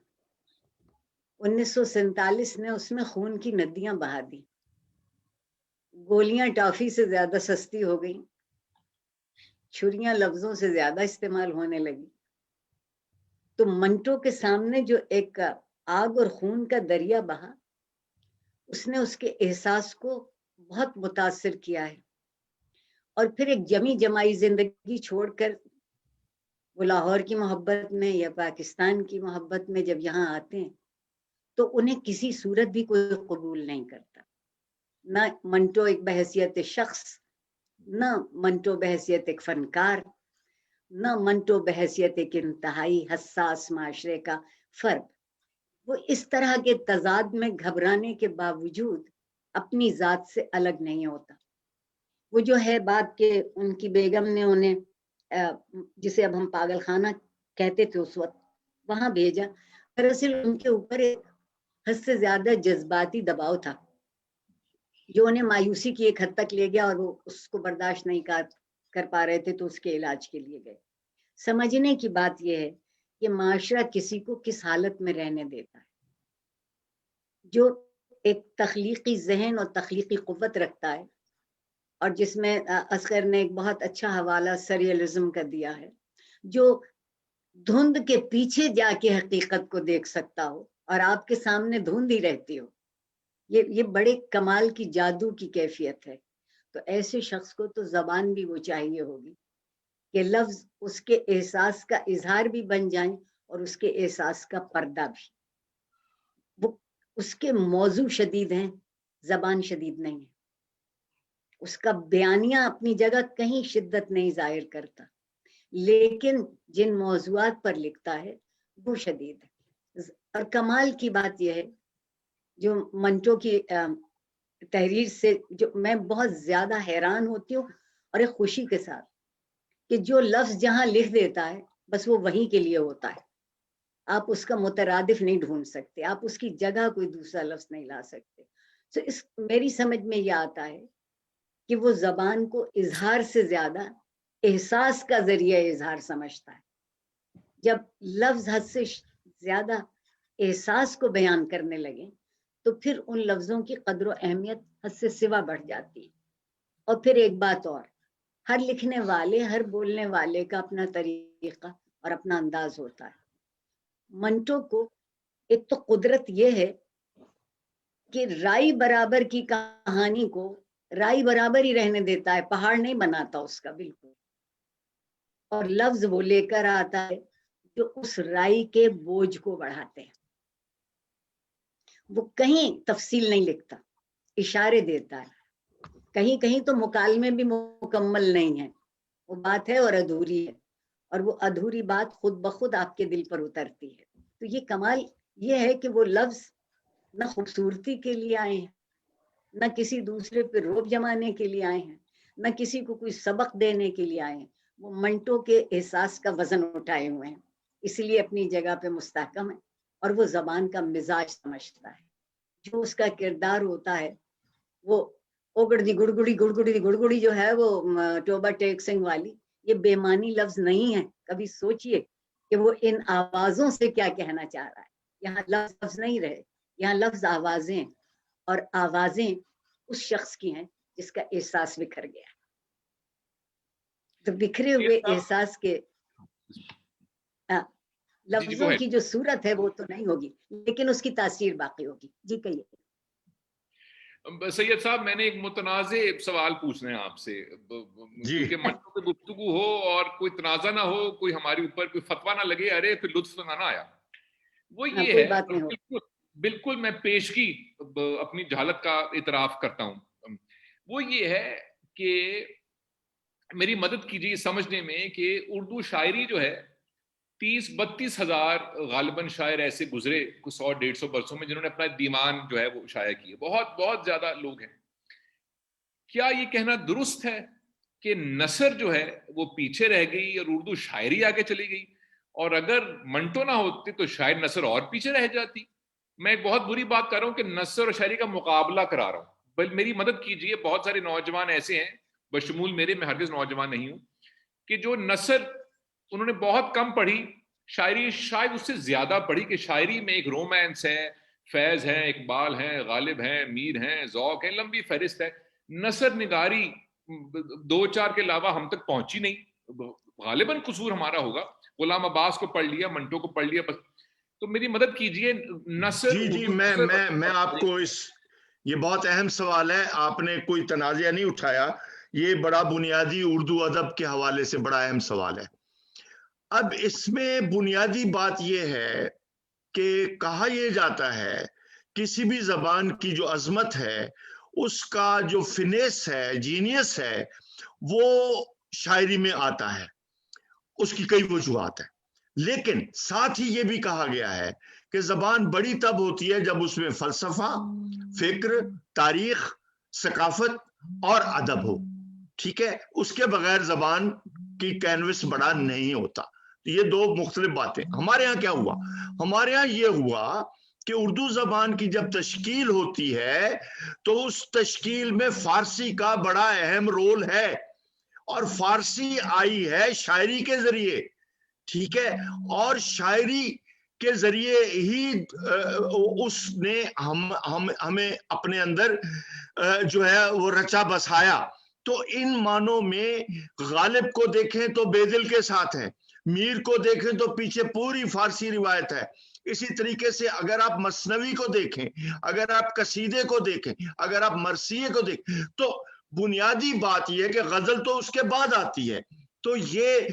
1947 نے اس میں خون کی ندیاں بہا دی. گولیاں ٹافی سے زیادہ سستی ہو گئی، چھریاں لفظوں سے زیادہ استعمال ہونے لگی. تو منٹو کے سامنے جو ایک آگ اور خون کا دریا بہا، اس نے اس کے احساس کو بہت متاثر کیا ہے. اور پھر ایک جمی جمائی زندگی چھوڑ کر وہ لاہور کی محبت میں یا پاکستان کی محبت میں جب یہاں آتے ہیں تو انہیں کسی صورت بھی کوئی قبول نہیں کرتا. نہ منٹو ایک بحیثیت شخص، نہ منٹو بحیثیت ایک فنکار، نہ منٹو بحیثیت ایک انتہائی حساس معاشرے کا فرد. وہ اس طرح کے تضاد میں گھبرانے کے باوجود اپنی ذات سے الگ نہیں ہوتا. وہ جو ہے بات کہ ان کی بیگم نے انہیں جسے اب ہم پاگل خانہ کہتے تھے اس وقت وہاں بھیجا، دراصل ان کے اوپر ایک حد سے زیادہ جذباتی دباؤ تھا جو انہیں مایوسی کی ایک حد تک لے گیا اور وہ اس کو برداشت نہیں کر پا رہے تھے تو اس کے علاج کے لیے گئے. سمجھنے کی بات یہ ہے کہ معاشرہ کسی کو کس حالت میں رہنے دیتا ہے. جو ایک تخلیقی ذہن اور تخلیقی قوت رکھتا ہے، اور جس میں اصغر نے ایک بہت اچھا حوالہ سریلزم کا دیا ہے، جو دھند کے پیچھے جا کے حقیقت کو دیکھ سکتا ہو اور آپ کے سامنے دھند ہی رہتی ہو، یہ بڑے کمال کی جادو کی کیفیت ہے. تو ایسے شخص کو تو زبان بھی وہ چاہیے ہوگی کہ لفظ اس کے احساس کا اظہار بھی بن جائیں اور اس کے احساس کا پردہ بھی. وہ اس کے موضوع شدید ہیں، زبان شدید نہیں ہے. اس کا بیانیہ اپنی جگہ کہیں شدت نہیں ظاہر کرتا، لیکن جن موضوعات پر لکھتا ہے وہ شدید ہے. اور کمال کی بات یہ ہے جو منٹو کی تحریر سے جو میں بہت زیادہ حیران ہوتی ہوں اور ایک خوشی کے ساتھ، کہ جو لفظ جہاں لکھ دیتا ہے بس وہ وہیں کے لیے ہوتا ہے. آپ اس کا مترادف نہیں ڈھونڈ سکتے, آپ اس کی جگہ کوئی دوسرا لفظ نہیں لا سکتے. تو میری سمجھ میں یہ آتا ہے کہ وہ زبان کو اظہار سے زیادہ احساس کا ذریعہ اظہار سمجھتا ہے. جب لفظ حد سے زیادہ احساس کو بیان کرنے لگے تو پھر ان لفظوں کی قدر و اہمیت حد سے سوا بڑھ جاتی ہے. اور پھر ایک بات اور, ہر لکھنے والے, ہر بولنے والے کا اپنا طریقہ اور اپنا انداز ہوتا ہے. منٹو کو ایک تو قدرت یہ ہے کہ رائی برابر کی کہانی کو رائی برابر ہی رہنے دیتا ہے, پہاڑ نہیں بناتا اس کا بالکل. اور لفظ وہ لے کر آتا ہے جو اس رائی کے بوجھ کو بڑھاتے ہیں. وہ کہیں تفصیل نہیں لکھتا, اشارے دیتا ہے. کہیں کہیں تو مکالمے بھی مکمل نہیں ہیں, وہ بات ہے اور ادھوری ہے, اور وہ ادھوری بات خود بخود آپ کے دل پر اترتی ہے. تو یہ کمال یہ ہے کہ وہ لفظ نہ خوبصورتی کے لیے آئے ہیں, نہ کسی دوسرے پہ روب جمانے کے لیے آئے ہیں, نہ کسی کو کوئی سبق دینے کے لیے آئے ہیں. وہ منٹو کے احساس کا وزن اٹھائے ہوئے ہیں, اس لیے اپنی جگہ پہ مستحکم ہے. اور وہ زبان کا مزاج سمجھتا ہے, جو اس کا کردار ہوتا ہے. وہ اوگڑی گڑگڑی جو ہے وہ ٹوبا ٹیک سنگھ والی, یہ بےمانی لفظ نہیں ہے. کبھی سوچئے کہ وہ ان آوازوں سے کیا کہنا چاہ رہا ہے. یہاں لفظ نہیں رہے, یہاں لفظ آوازیں, اور آوازیں اس شخص کی ہیں جس کا احساس بکھر گیا. تو بکھرے ہوئے احساس کے لفظوں کی جو صورت ہے وہ تو نہیں ہوگی, لیکن اس کی تاثیر باقی ہوگی. جی کہیے. سید صاحب, میں نے ایک متنازع سوال پوچھنا ہے آپ سے, کیونکہ منٹو کی گفتگو ہو اور کوئی تنازع نہ ہو, کوئی ہمارے اوپر کوئی فتویٰ نہ لگے, ارے پھر لطف نہ آیا. وہ یہ کوئی ہے, بات نہیں ہو. بالکل میں پیشگی اپنی جہالت کا اعتراف کرتا ہوں. وہ یہ ہے کہ میری مدد کیجیے سمجھنے میں کہ اردو شاعری جو ہے 30-32 ہزار غالباً شاعر ایسے گزرے 100-150 برسوں میں جنہوں نے اپنا دیوان جو ہے وہ شائع کیے. بہت بہت زیادہ لوگ ہیں. کیا یہ کہنا درست ہے کہ نثر جو ہے وہ پیچھے رہ گئی اور اردو شاعری آگے چلی گئی, اور اگر منٹو نہ ہوتے تو شاید نثر اور پیچھے رہ جاتی؟ میں ایک بہت بری بات کر رہا ہوں کہ نثر اور شاعری کا مقابلہ کرا رہا ہوں, بل میری مدد کیجیے. بہت سارے نوجوان ایسے ہیں, بشمول میرے, میں ہرگز نوجوان نہیں ہوں, کہ جو نثر انہوں نے بہت کم پڑھی, شاعری شاید اس سے زیادہ پڑھی. کہ شاعری میں ایک رومانس ہے, فیض ہے, اقبال ہیں, غالب ہیں, میر ہیں, ذوق ہے, لمبی فہرست ہے. نثر نگاری 2-4 کے علاوہ ہم تک پہنچی نہیں. غالباً قصور ہمارا ہوگا. غلام عباس کو پڑھ لیا, منٹو کو پڑھ لیا بس. تو میری مدد کیجئے. نثر جی میں آپ کو یہ بہت اہم سوال ہے, آپ نے کوئی تنازعہ نہیں اٹھایا, یہ بڑا بنیادی اردو ادب کے حوالے سے بڑا اہم سوال ہے. اب اس میں بنیادی بات یہ ہے کہ کہا یہ جاتا ہے کسی بھی زبان کی جو عظمت ہے, اس کا جو فنیس ہے, جینیس ہے, وہ شاعری میں آتا ہے. اس کی کئی وجوہات ہیں, لیکن ساتھ ہی یہ بھی کہا گیا ہے کہ زبان بڑی تب ہوتی ہے جب اس میں فلسفہ, فکر, تاریخ, ثقافت اور ادب ہو. ٹھیک ہے, اس کے بغیر زبان کی کینوس بڑا نہیں ہوتا. یہ دو مختلف باتیں. ہمارے ہاں کیا ہوا؟ ہمارے ہاں یہ ہوا کہ اردو زبان کی جب تشکیل ہوتی ہے تو اس تشکیل میں فارسی کا بڑا اہم رول ہے, اور فارسی آئی ہے شاعری کے ذریعے. ٹھیک ہے, اور شاعری کے ذریعے ہی اس نے ہمیں اپنے اندر جو ہے وہ رچا بسایا. تو ان معنوں میں غالب کو دیکھیں تو بے دل کے ساتھ ہے, میر کو دیکھیں تو پیچھے پوری فارسی روایت ہے. اسی طریقے سے اگر آپ مثنوی کو دیکھیں, اگر آپ قصیدے کو دیکھیں, اگر آپ مرثیے کو دیکھیں, تو بنیادی بات یہ ہے کہ غزل تو اس کے بعد آتی ہے. تو یہ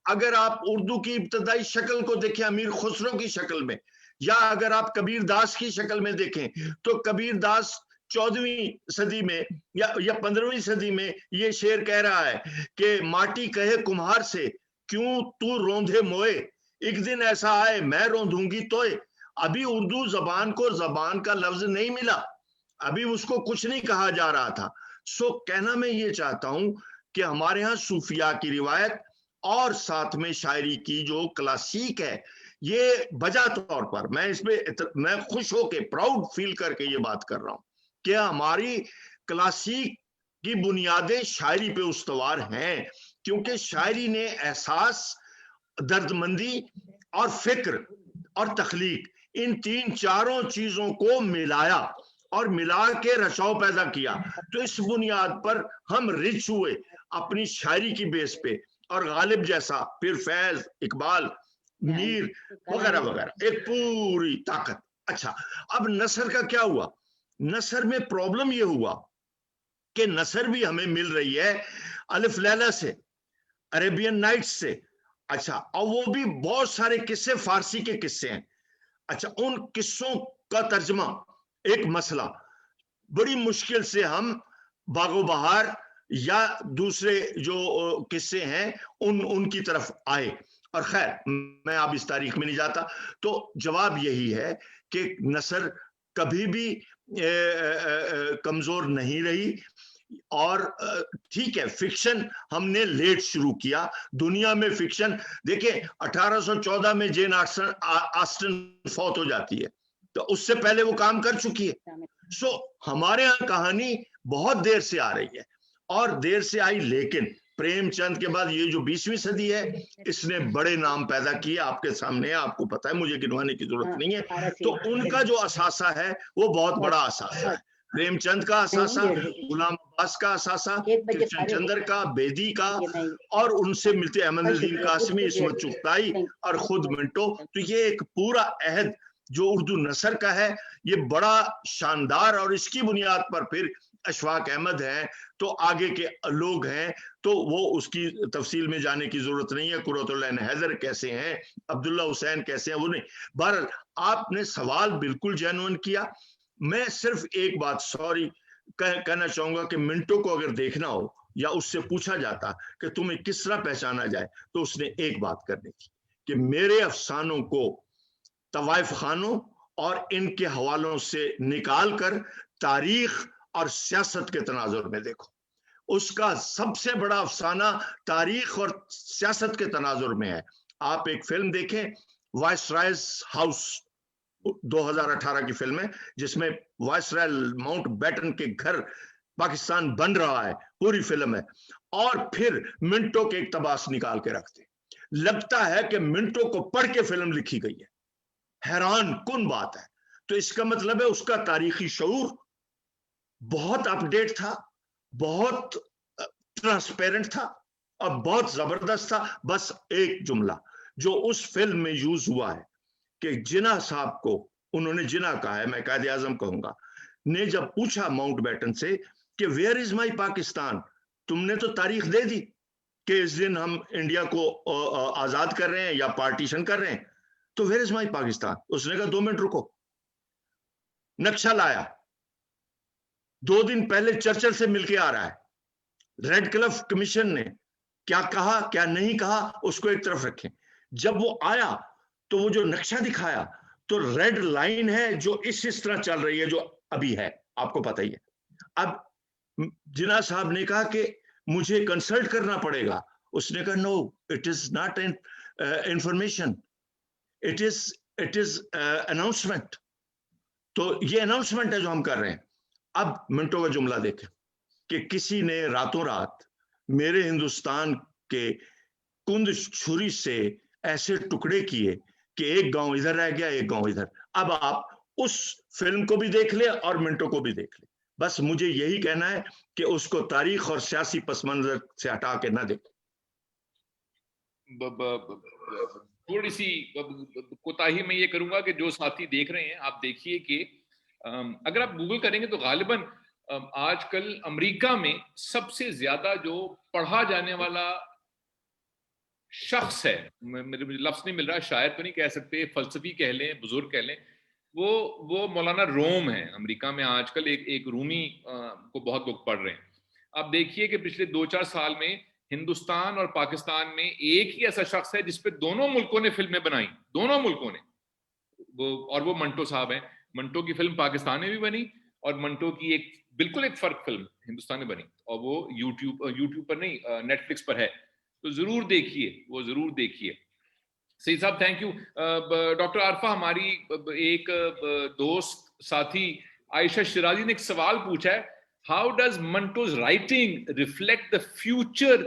اگر آپ اردو کی ابتدائی شکل کو دیکھیں امیر خسرو کی شکل میں, یا اگر آپ کبیر داس کی شکل میں دیکھیں تو کبیر داس 14ویں صدی میں یا 15ویں صدی میں یہ شعر کہہ رہا ہے کہ ماٹی کہے کمہار سے کیوں تو روندھے موئے, ایک دن ایسا آئے میں روندوں گی توئے. ابھی اردو زبان کو زبان کا لفظ نہیں ملا, ابھی اس کو کچھ نہیں کہا جا رہا تھا. سو کہنا میں یہ چاہتا ہوں کہ ہمارے ہاں صوفیاء کی روایت اور ساتھ میں شاعری کی جو کلاسیک ہے, یہ بجا طور پر میں خوش ہو کے پراؤڈ فیل کر کے یہ بات کر رہا ہوں کہ ہماری کلاسیک کی بنیادیں شاعری پہ استوار ہیں، کیونکہ شاعری نے احساس، دردمندی اور فکر اور تخلیق، ان تین چاروں چیزوں کو ملایا اور ملا کے رچاؤ پیدا کیا. تو اس بنیاد پر ہم رچ ہوئے اپنی شاعری کی بیس پہ، اور غالب جیسا، پھر فیض، اقبال، میر وغیرہ وغیرہ، ایک پوری طاقت. اچھا، اب نثر کا کیا ہوا؟ نثر میں پرابلم یہ ہوا کہ نثر بھی ہمیں مل رہی ہے الف لیلا سے، عربین نائٹس سے. اچھا، اور وہ بھی بہت سارے قصے فارسی کے قصے ہیں. اچھا، ان قصوں کا ترجمہ ایک مسئلہ، بڑی مشکل سے ہم باغ و بہار یا دوسرے جو قصے ہیں ان کی طرف آئے. اور خیر، میں اب اس تاریخ میں نہیں جاتا. تو جواب یہی ہے کہ نثر کبھی بھی کمزور نہیں رہی. اور ٹھیک ہے، فکشن ہم نے لیٹ شروع کیا. دنیا میں فکشن دیکھیں، 1814 میں جین آسٹن فوت ہو جاتی ہے، تو اس سے پہلے وہ کام کر چکی ہے. سو ہمارے ہاں کہانی بہت دیر سے آ رہی ہے، اور دیر سے آئی، لیکن پریم چند کے بعد یہ جو 20ویں صدی ہے، اس نے بڑے نام پیدا کیے. آپ کے سامنے ہے، آپ کو پتا ہے، مجھے گنوانے کی ضرورت نہیں ہے. تو ان کا جو اثاثہ ہے وہ بہت بڑا اثاثہ ہے. پریم چند کا اثاثہ، غلام عباس کا اثاثہ، کرشن چندر کا، بیدی کا، اور ان سے ملتے احمد ندیم قاسمی، عصمت چغتائی اور خود منٹو. تو یہ ایک پورا عہد جو اردو نثر کا ہے، یہ بڑا شاندار. اور اس کی بنیاد پر پھر اشفاق احمد ہیں، تو آگے کے لوگ ہیں، تو وہ اس کی تفصیل میں جانے کی ضرورت نہیں ہے. قرۃ العین حیدر کیسے ہیں، عبداللہ حسین کیسے ہیں، وہ نہیں. بہرحال آپ نے سوال بالکل جینوئن کیا. میں صرف ایک بات سوری کہنا چاہوں گا کہ منٹو کو اگر دیکھنا ہو یا اس سے پوچھا جاتا کہ تمہیں کس طرح پہچانا جائے، تو اس نے ایک بات کرنی تھی کہ میرے افسانوں کو طوائف خانوں اور ان کے حوالوں سے نکال کر تاریخ اور سیاست کے تناظر میں دیکھو. اس کا سب سے بڑا افسانہ تاریخ اور سیاست کے تناظر میں ہے. آپ ایک فلم دیکھیں، وائس رائز ہاؤس، 2018 کی فلم ہے، جس میں وائس رائل ماؤنٹ بیٹن کے گھر پاکستان بن رہا ہے، پوری فلم ہے. اور پھر منٹو کے اقتباس نکال کے رکھتے، لگتا ہے کہ منٹو کو پڑھ کے فلم لکھی گئی ہے. حیران کن بات ہے. تو اس کا مطلب ہے اس کا تاریخی شعور بہت اپ ڈیٹ تھا، بہت ٹرانسپیرنٹ تھا، اور بہت زبردست تھا. بس ایک جملہ جو اس فلم میں یوز ہوا ہے کہ جناح صاحب کو، انہوں نے جناح کہا ہے، میں قائد اعظم کہوں گا، نے جب پوچھا ماؤنٹ بیٹن سے کہ ویئر از مائی پاکستان، تم نے تو تاریخ دے دی کہ اس دن ہم انڈیا کو آزاد کر رہے ہیں یا پارٹیشن کر رہے ہیں، تو ویئر از مائی پاکستان. اس نے کہا 2 منٹ رکو. نقشہ لایا، 2 دن پہلے چرچل سے مل کے آ رہا ہے. ریڈ کلف کمیشن نے کیا کہا کیا نہیں کہا اس کو ایک طرف رکھیں. جب وہ آیا تو وہ جو نقشہ دکھایا، تو ریڈ لائن ہے جو اس طرح چل رہی ہے جو ابھی ہے، آپ کو پتہ ہی ہے. اب جناح صاحب نے کہا کہ مجھے کنسلٹ کرنا پڑے گا. اس نے کہا no, it is not information, it is announcement. تو یہ اناؤنسمنٹ ہے جو ہم کر رہے ہیں. اب منٹو کا جملہ دیکھیں کہ کسی نے راتوں رات میرے ہندوستان کے کند چھری سے ایسے ٹکڑے کیے کہ ایک گاؤں ادھر رہ گیا، ایک گاؤں ادھر. اب آپ اس فلم کو بھی دیکھ لیں اور منٹو کو بھی دیکھ لیں. بس مجھے یہی کہنا ہے کہ اس کو تاریخ اور سیاسی پس منظر سے ہٹا کے نہ دیکھیں. تھوڑی سی کوتاہی میں یہ کروں گا کہ جو ساتھی دیکھ رہے ہیں، آپ دیکھیے کہ اگر آپ گوگل کریں گے تو غالباً آج کل امریکہ میں سب سے زیادہ جو پڑھا جانے والا شخص ہے، مجھے لفظ نہیں مل رہا، شاعر تو نہیں کہہ سکتے، فلسفی کہہ لیں، بزرگ کہہ لیں، وہ مولانا روم ہے. امریکہ میں آج کل ایک رومی کو بہت لوگ پڑھ رہے ہیں. آپ دیکھیے کہ پچھلے 2-4 سال میں ہندوستان اور پاکستان میں ایک ہی ایسا شخص ہے جس پہ دونوں ملکوں نے فلمیں بنائی، دونوں ملکوں نے، وہ منٹو صاحب ہیں. منٹو کی فلم پاکستان میں بھی بنی، اور منٹو کی بالکل ایک فرق فلم ہندوستان میں بنی، اور وہ یوٹیوب پر نہیں، نیٹ فلکس پر ہے. تو ضرور دیکھیے، وہ ضرور دیکھیے. سید صاحب تھینک یو. ڈاکٹر عارفہ, ہماری ایک دوست ساتھی عائشہ شیرازی نے ایک سوال پوچھا ہے, how does Manto's writing reflect the future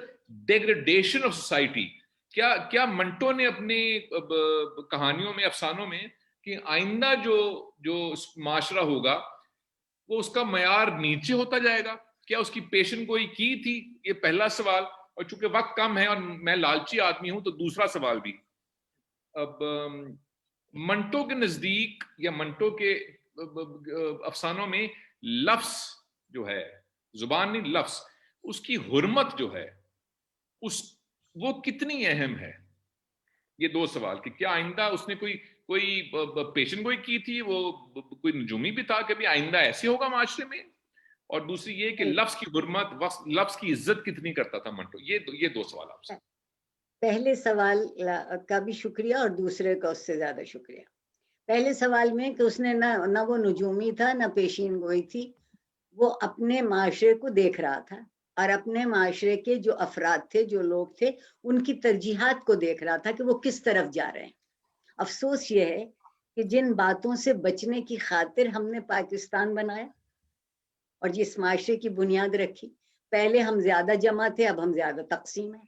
degradation of society? کیا منٹو نے اپنی کہانیوں میں, افسانوں میں, کہ آئندہ جو معاشرہ ہوگا وہ اس کا معیار نیچے ہوتا جائے گا؟ کیا اس کی پیشن گوئی کی تھی؟ یہ پہلا سوال. اور چونکہ وقت کم ہے اور میں لالچی آدمی ہوں تو دوسرا سوال بھی. اب منٹو کے نزدیک یا منٹو کے افسانوں میں لفظ جو ہے, زبان نہیں لفظ, اس کی حرمت جو ہے وہ کتنی اہم ہے؟ یہ دو سوال کہ کیا آئندہ اس نے کوئی پیشن گوئی کی تھی, وہ کوئی نجومی بھی تھا کہ بھی آئندہ ایسے ہوگا معاشرے میں, اور دوسری یہ کہ لفظ کی حرمت, لفظ کی عزت کتنی کرتا تھا منٹو. یہ دو سوال آپ سے. پہلے سوال کا بھی شکریہ اور دوسرے کا اس سے زیادہ شکریہ. پہلے سوال میں کہ اس نے نہ وہ نجومی تھا نہ پیشین گوئی تھی, وہ اپنے معاشرے کو دیکھ رہا تھا اور اپنے معاشرے کے جو افراد تھے, جو لوگ تھے, ان کی ترجیحات کو دیکھ رہا تھا کہ وہ کس طرف جا رہے ہیں. افسوس یہ ہے کہ جن باتوں سے بچنے کی خاطر ہم نے پاکستان بنایا اور جس معاشرے کی بنیاد رکھی, پہلے ہم زیادہ جمع تھے, اب ہم زیادہ تقسیم ہیں.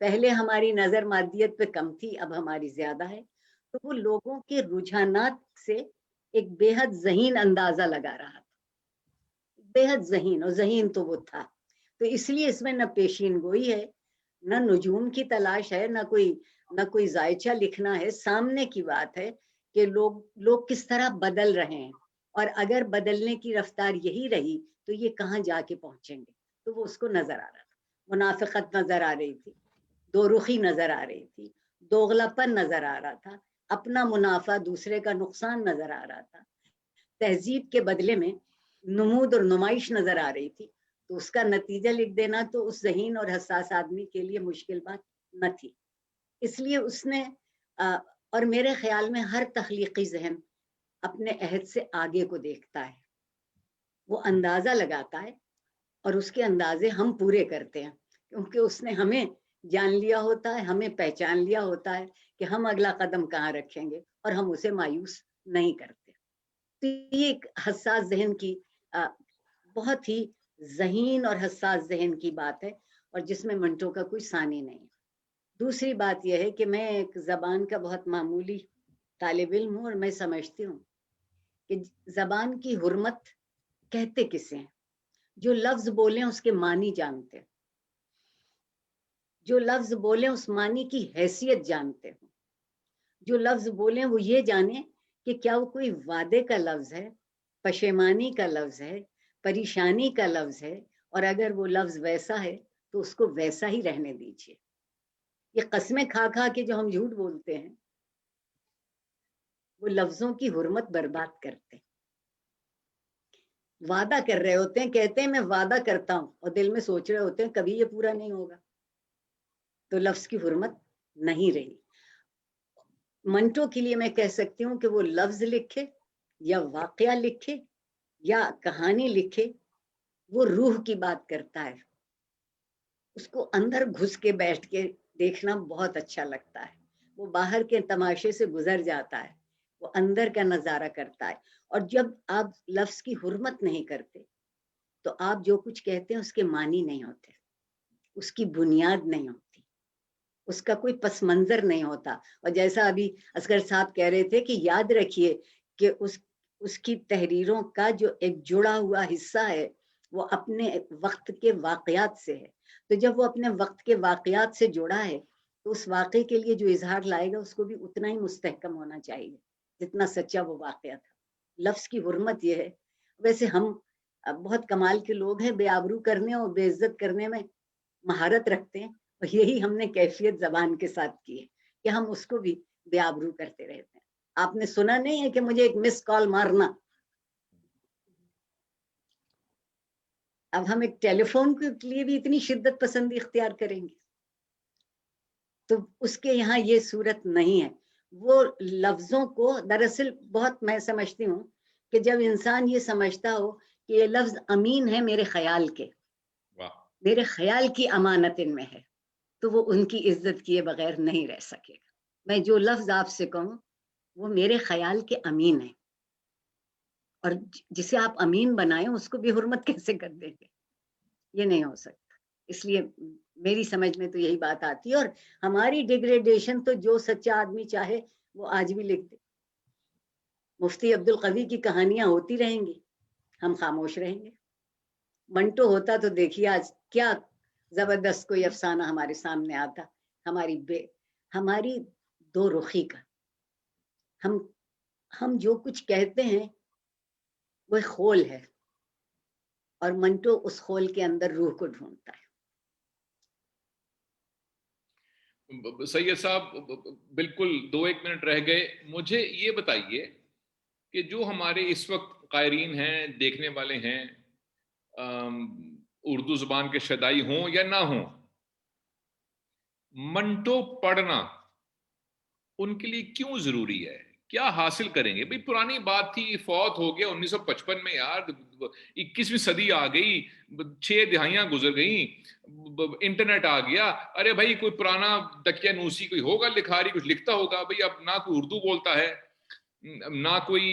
پہلے ہماری نظر مادیت پہ کم تھی, اب ہماری زیادہ ہے. تو وہ لوگوں کے رجحانات سے ایک بے حد ذہین اندازہ لگا رہا تھا, بے حد ذہین, اور ذہین تو وہ تھا. تو اس لیے اس میں نہ پیشین گوئی ہے, نہ نجوم کی تلاش ہے, نہ کوئی ذائچہ لکھنا ہے. سامنے کی بات ہے کہ لوگ کس طرح بدل رہے ہیں, اور اگر بدلنے کی رفتار یہی رہی تو یہ کہاں جا کے پہنچیں گے. تو وہ اس کو نظر آ رہا تھا, منافقت نظر آ رہی تھی, دو رخی نظر آ رہی تھی, دوغلاپن نظر آ رہا تھا, اپنا منافع دوسرے کا نقصان نظر آ رہا تھا, تہذیب کے بدلے میں نمود اور نمائش نظر آ رہی تھی. تو اس کا نتیجہ لکھ دینا تو اس ذہین اور حساس آدمی کے لیے مشکل بات نہ تھی. اس لیے اس نے, اور میرے خیال میں ہر تخلیقی ذہن اپنے عہد سے آگے کو دیکھتا ہے, وہ اندازہ لگاتا ہے اور اس کے اندازے ہم پورے کرتے ہیں, کیونکہ اس نے ہمیں جان لیا ہوتا ہے, ہمیں پہچان لیا ہوتا ہے کہ ہم اگلا قدم کہاں رکھیں گے, اور ہم اسے مایوس نہیں کرتے. تو یہ ایک حساس ذہن کی, بہت ہی ذہین اور حساس ذہن کی بات ہے, اور جس میں منٹو کا کوئی ثانی نہیں. دوسری بات یہ ہے کہ میں ایک زبان کا بہت معمولی طالب علم ہوں, اور میں سمجھتی ہوں کہ زبان کی حرمت کہتے کسے ہیں؟ جو لفظ بولیں اس کے معنی جانتے, جو لفظ بولیں اس معنی کی حیثیت جانتے ہوں, جو لفظ بولیں وہ یہ جانیں کہ کیا وہ کوئی وعدے کا لفظ ہے, پشیمانی کا لفظ ہے, پریشانی کا لفظ ہے, اور اگر وہ لفظ ویسا ہے تو اس کو ویسا ہی رہنے دیجیے. یہ قسمیں کھا کھا کے جو ہم جھوٹ بولتے ہیں وہ لفظوں کی حرمت برباد کرتے ہیں. وعدہ کر رہے ہوتے ہیں, کہتے ہیں میں وعدہ کرتا ہوں, اور دل میں سوچ رہے ہوتے ہیں کبھی یہ پورا نہیں ہوگا, تو لفظ کی حرمت نہیں رہی. منٹو کے لیے میں کہہ سکتی ہوں کہ وہ لفظ لکھے یا واقعہ لکھے یا کہانی لکھے, وہ روح کی بات کرتا ہے. اس کو اندر گھس کے بیٹھ کے دیکھنا بہت اچھا لگتا ہے. وہ باہر کے تماشے سے گزر جاتا ہے, وہ اندر کا نظارہ کرتا ہے. اور جب آپ لفظ کی حرمت نہیں کرتے تو آپ جو کچھ کہتے ہیں اس کے معنی نہیں ہوتے, اس کی بنیاد نہیں ہوتی, اس کا کوئی پس منظر نہیں ہوتا. اور جیسا ابھی اصغر صاحب کہہ رہے تھے کہ یاد رکھیے کہ اس کی تحریروں کا جو ایک جڑا ہوا حصہ ہے وہ اپنے وقت کے واقعات سے ہے. تو جب وہ اپنے وقت کے واقعات سے جڑا ہے تو اس واقعے کے لیے جو اظہار لائے گا اس کو بھی اتنا ہی مستحکم ہونا چاہیے جتنا سچا وہ واقعہ تھا. لفظ کی حرمت یہ ہے. ویسے ہم بہت کمال کے لوگ ہیں, بے آبرو کرنے اور بے عزت کرنے میں مہارت رکھتے ہیں, اور یہی ہم نے کیفیت زبان کے ساتھ کی ہے کہ ہم اس کو بھی بے آبرو کرتے رہتے ہیں. آپ نے سنا نہیں ہے کہ مجھے ایک مس کال مارنا, اب ہم ایک ٹیلی فون کے لیے بھی اتنی شدت پسندی اختیار کریں گے, تو اس کے یہاں یہ صورت نہیں ہے. وہ لفظوں کو دراصل بہت, میں سمجھتی ہوں کہ جب انسان یہ سمجھتا ہو کہ یہ لفظ امین ہے میرے خیال کے, میرے خیال کی امانت ان میں ہے, تو وہ ان کی عزت کیے بغیر نہیں رہ سکے گا. میں جو لفظ آپ سے کہوں وہ میرے خیال کے امین ہے، اور جسے آپ امین بنائیں اس کو بھی حرمت کیسے کر دیں گے؟ یہ نہیں ہو سکتا. اس لیے میری سمجھ میں تو یہی بات آتی ہے. اور ہماری ڈیگریڈیشن تو جو سچا آدمی چاہے وہ آج بھی لکھ دے. مفتی عبد القوی کی کہانیاں ہوتی رہیں گی، ہم خاموش رہیں گے. منٹو ہوتا تو دیکھیے آج کیا زبردست کوئی افسانہ ہمارے سامنے آتا. ہماری دو رخی کا ہم جو کچھ کہتے ہیں وہ خول ہے، اور منٹو اس خول کے اندر روح کو ڈھونڈتا ہے. سید صاحب بالکل 2-1 منٹ رہ گئے. مجھے یہ بتائیے کہ جو ہمارے اس وقت قائرین ہیں، دیکھنے والے ہیں، اردو زبان کے شیدائی ہوں یا نہ ہوں، منٹو پڑھنا ان کے لیے کیوں ضروری ہے؟ کیا حاصل کریں گے؟ بھئی پرانی بات تھی، فوت ہو گیا 1955 میں، یار 21ویں صدی آ گئی، 6 دہائیاں گزر گئیں، انٹرنیٹ آ گیا. ارے بھائی کوئی پرانا دکیہ نوسی کوئی ہوگا لکھاری، کچھ لکھتا ہوگا. بھئی اب نہ کوئی اردو بولتا ہے، نہ کوئی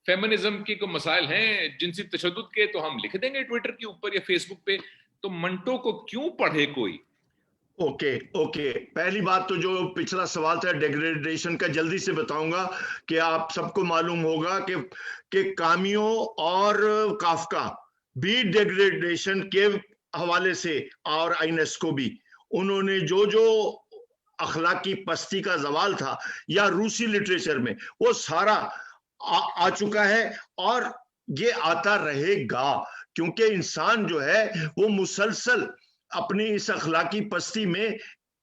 فیمنزم کے کوئی مسائل ہیں، جنسی تشدد کے، تو ہم لکھ دیں گے ٹویٹر کے اوپر یا فیس بک پہ. تو منٹو کو کیوں پڑھے کوئی؟ اوکے پہلی بات تو جو پچھلا سوال تھا ڈیگریڈیشن کا، جلدی سے بتاؤں گا کہ آپ سب کو معلوم ہوگا کہ کامیو اور کافکا بھی ڈیگریڈیشن کے حوالے سے، اور آئینسکو بھی، انہوں نے جو اخلاقی پستی کا زوال تھا یا روسی لٹریچر میں، وہ سارا آ چکا ہے اور یہ آتا رہے گا. کیونکہ انسان جو ہے وہ مسلسل اپنی اس اخلاقی پستی میں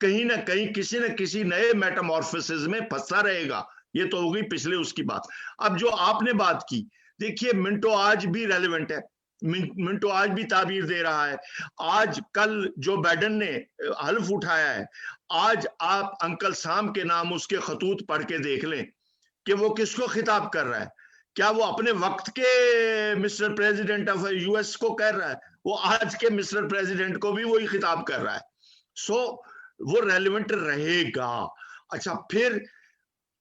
کہیں نہ کہیں کسی نہ کسی نئے میٹامورفسز میں پھنسا رہے گا. یہ تو ہوگی پچھلے اس کی بات. اب جو آپ نے بات کی، دیکھیے منٹو آج بھی ریلیونٹ ہے، منٹو آج بھی تعبیر دے رہا ہے. آج کل جو بائیڈن نے حلف اٹھایا ہے، آج آپ انکل سام کے نام اس کے خطوط پڑھ کے دیکھ لیں کہ وہ کس کو خطاب کر رہا ہے. کیا وہ اپنے وقت کے mister president of U S کو کہہ رہا ہے؟ وہ آج کے مسٹر پریزیڈنٹ کو بھی وہی خطاب کر رہا ہے. سو وہ ریلیونٹ رہے گا. اچھا پھر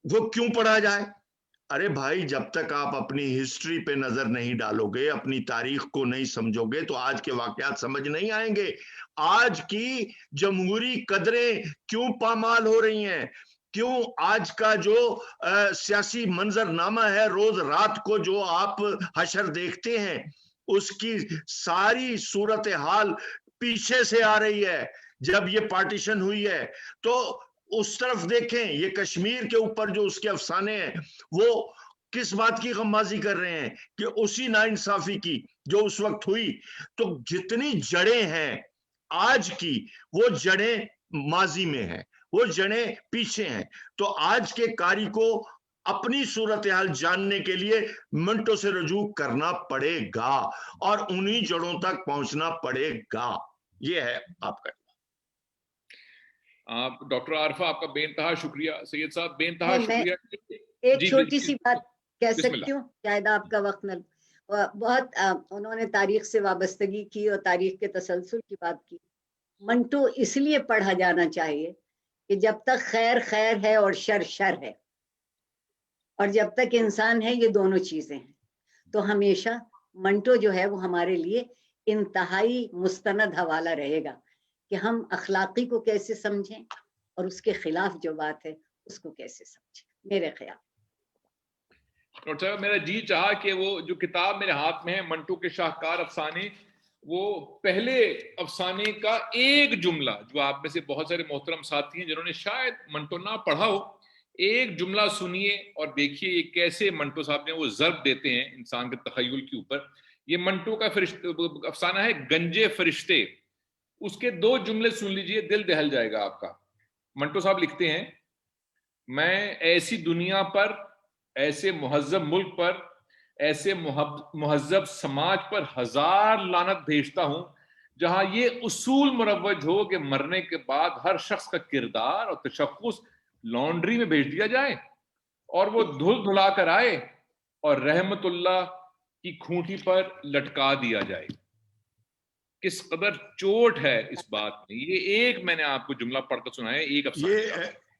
وہ کیوں پڑھا جائے؟ ارے بھائی، جب تک آپ اپنی ہسٹری پہ نظر نہیں ڈالو گے، اپنی تاریخ کو نہیں سمجھو گے، تو آج کے واقعات سمجھ نہیں آئیں گے. آج کی جمہوری قدریں کیوں پامال ہو رہی ہیں، کیوں آج کا جو سیاسی منظر نامہ ہے، روز رات کو جو آپ حشر دیکھتے ہیں، اس کی ساری صورتحال پیچھے سے آ رہی ہے. جب یہ پارٹیشن ہوئی ہے تو اس طرف دیکھیں، یہ کشمیر کے اوپر جو اس کے افسانے ہیں، وہ کس بات کی غمازی کر رہے ہیں کہ اسی ناانصافی کی جو اس وقت ہوئی. تو جتنی جڑیں ہیں آج کی، وہ جڑیں ماضی میں ہیں، وہ جڑیں پیچھے ہیں. تو آج کے قاری کو اپنی صورتحال جاننے کے لیے منٹو سے رجوع کرنا پڑے گا اور انہی جڑوں تک پہنچنا پڑے گا. یہ ہے آپ کا. ڈاکٹر عارفہ، آپ کا بے انتہا شکریہ. سید صاحب بے انتہا شکریہ. ایک چھوٹی سی بات کہہ سکتی ہوں، شاید آپ کا وقت نہ. بہت انہوں نے تاریخ سے وابستگی کی اور تاریخ کے تسلسل کی بات کی. منٹو اس لیے پڑھا جانا چاہیے کہ جب تک خیر خیر ہے اور شر شر ہے، اور جب تک انسان ہے، یہ دونوں چیزیں ہیں. تو ہمیشہ منٹو جو ہے وہ ہمارے لیے انتہائی مستند حوالہ رہے گا کہ ہم اخلاقی کو کیسے سمجھیں اور اس کے خلاف جو بات ہے اس کو کیسے سمجھیں. میرے خیال ڈاکٹر صاحب، میرا جی چاہا کہ وہ جو کتاب میرے ہاتھ میں ہے، منٹو کے شاہکار افسانے، وہ پہلے افسانے کا ایک جملہ، جو آپ میں سے بہت سارے محترم ساتھی ہیں جنہوں نے شاید منٹو نہ پڑھا ہو، ایک جملہ سنیے اور دیکھیے یہ کیسے منٹو صاحب نے وہ ضرب دیتے ہیں انسان کے تخیل کے اوپر. یہ منٹو کا افسانہ ہے گنجے فرشتے. اس کے 2 جملے سن لیجئے، دل دہل جائے گا آپ کا. منٹو صاحب لکھتے ہیں، میں ایسی دنیا پر، ایسے مہذب ملک پر، ایسے مہذب سماج پر 1000 لعنت بھیجتا ہوں جہاں یہ اصول مروج ہو کہ مرنے کے بعد ہر شخص کا کردار اور تشخص لانڈری میں بھیج دیا جائے اور وہ دھل دھلا کر آئے اور رحمت اللہ کی کھونٹی پر لٹکا دیا جائے. کس قدر چوٹ ہے اس بات میں. یہ ایک میں نے آپ کو جملہ پڑھ کر سنایا، ایک افسانہ.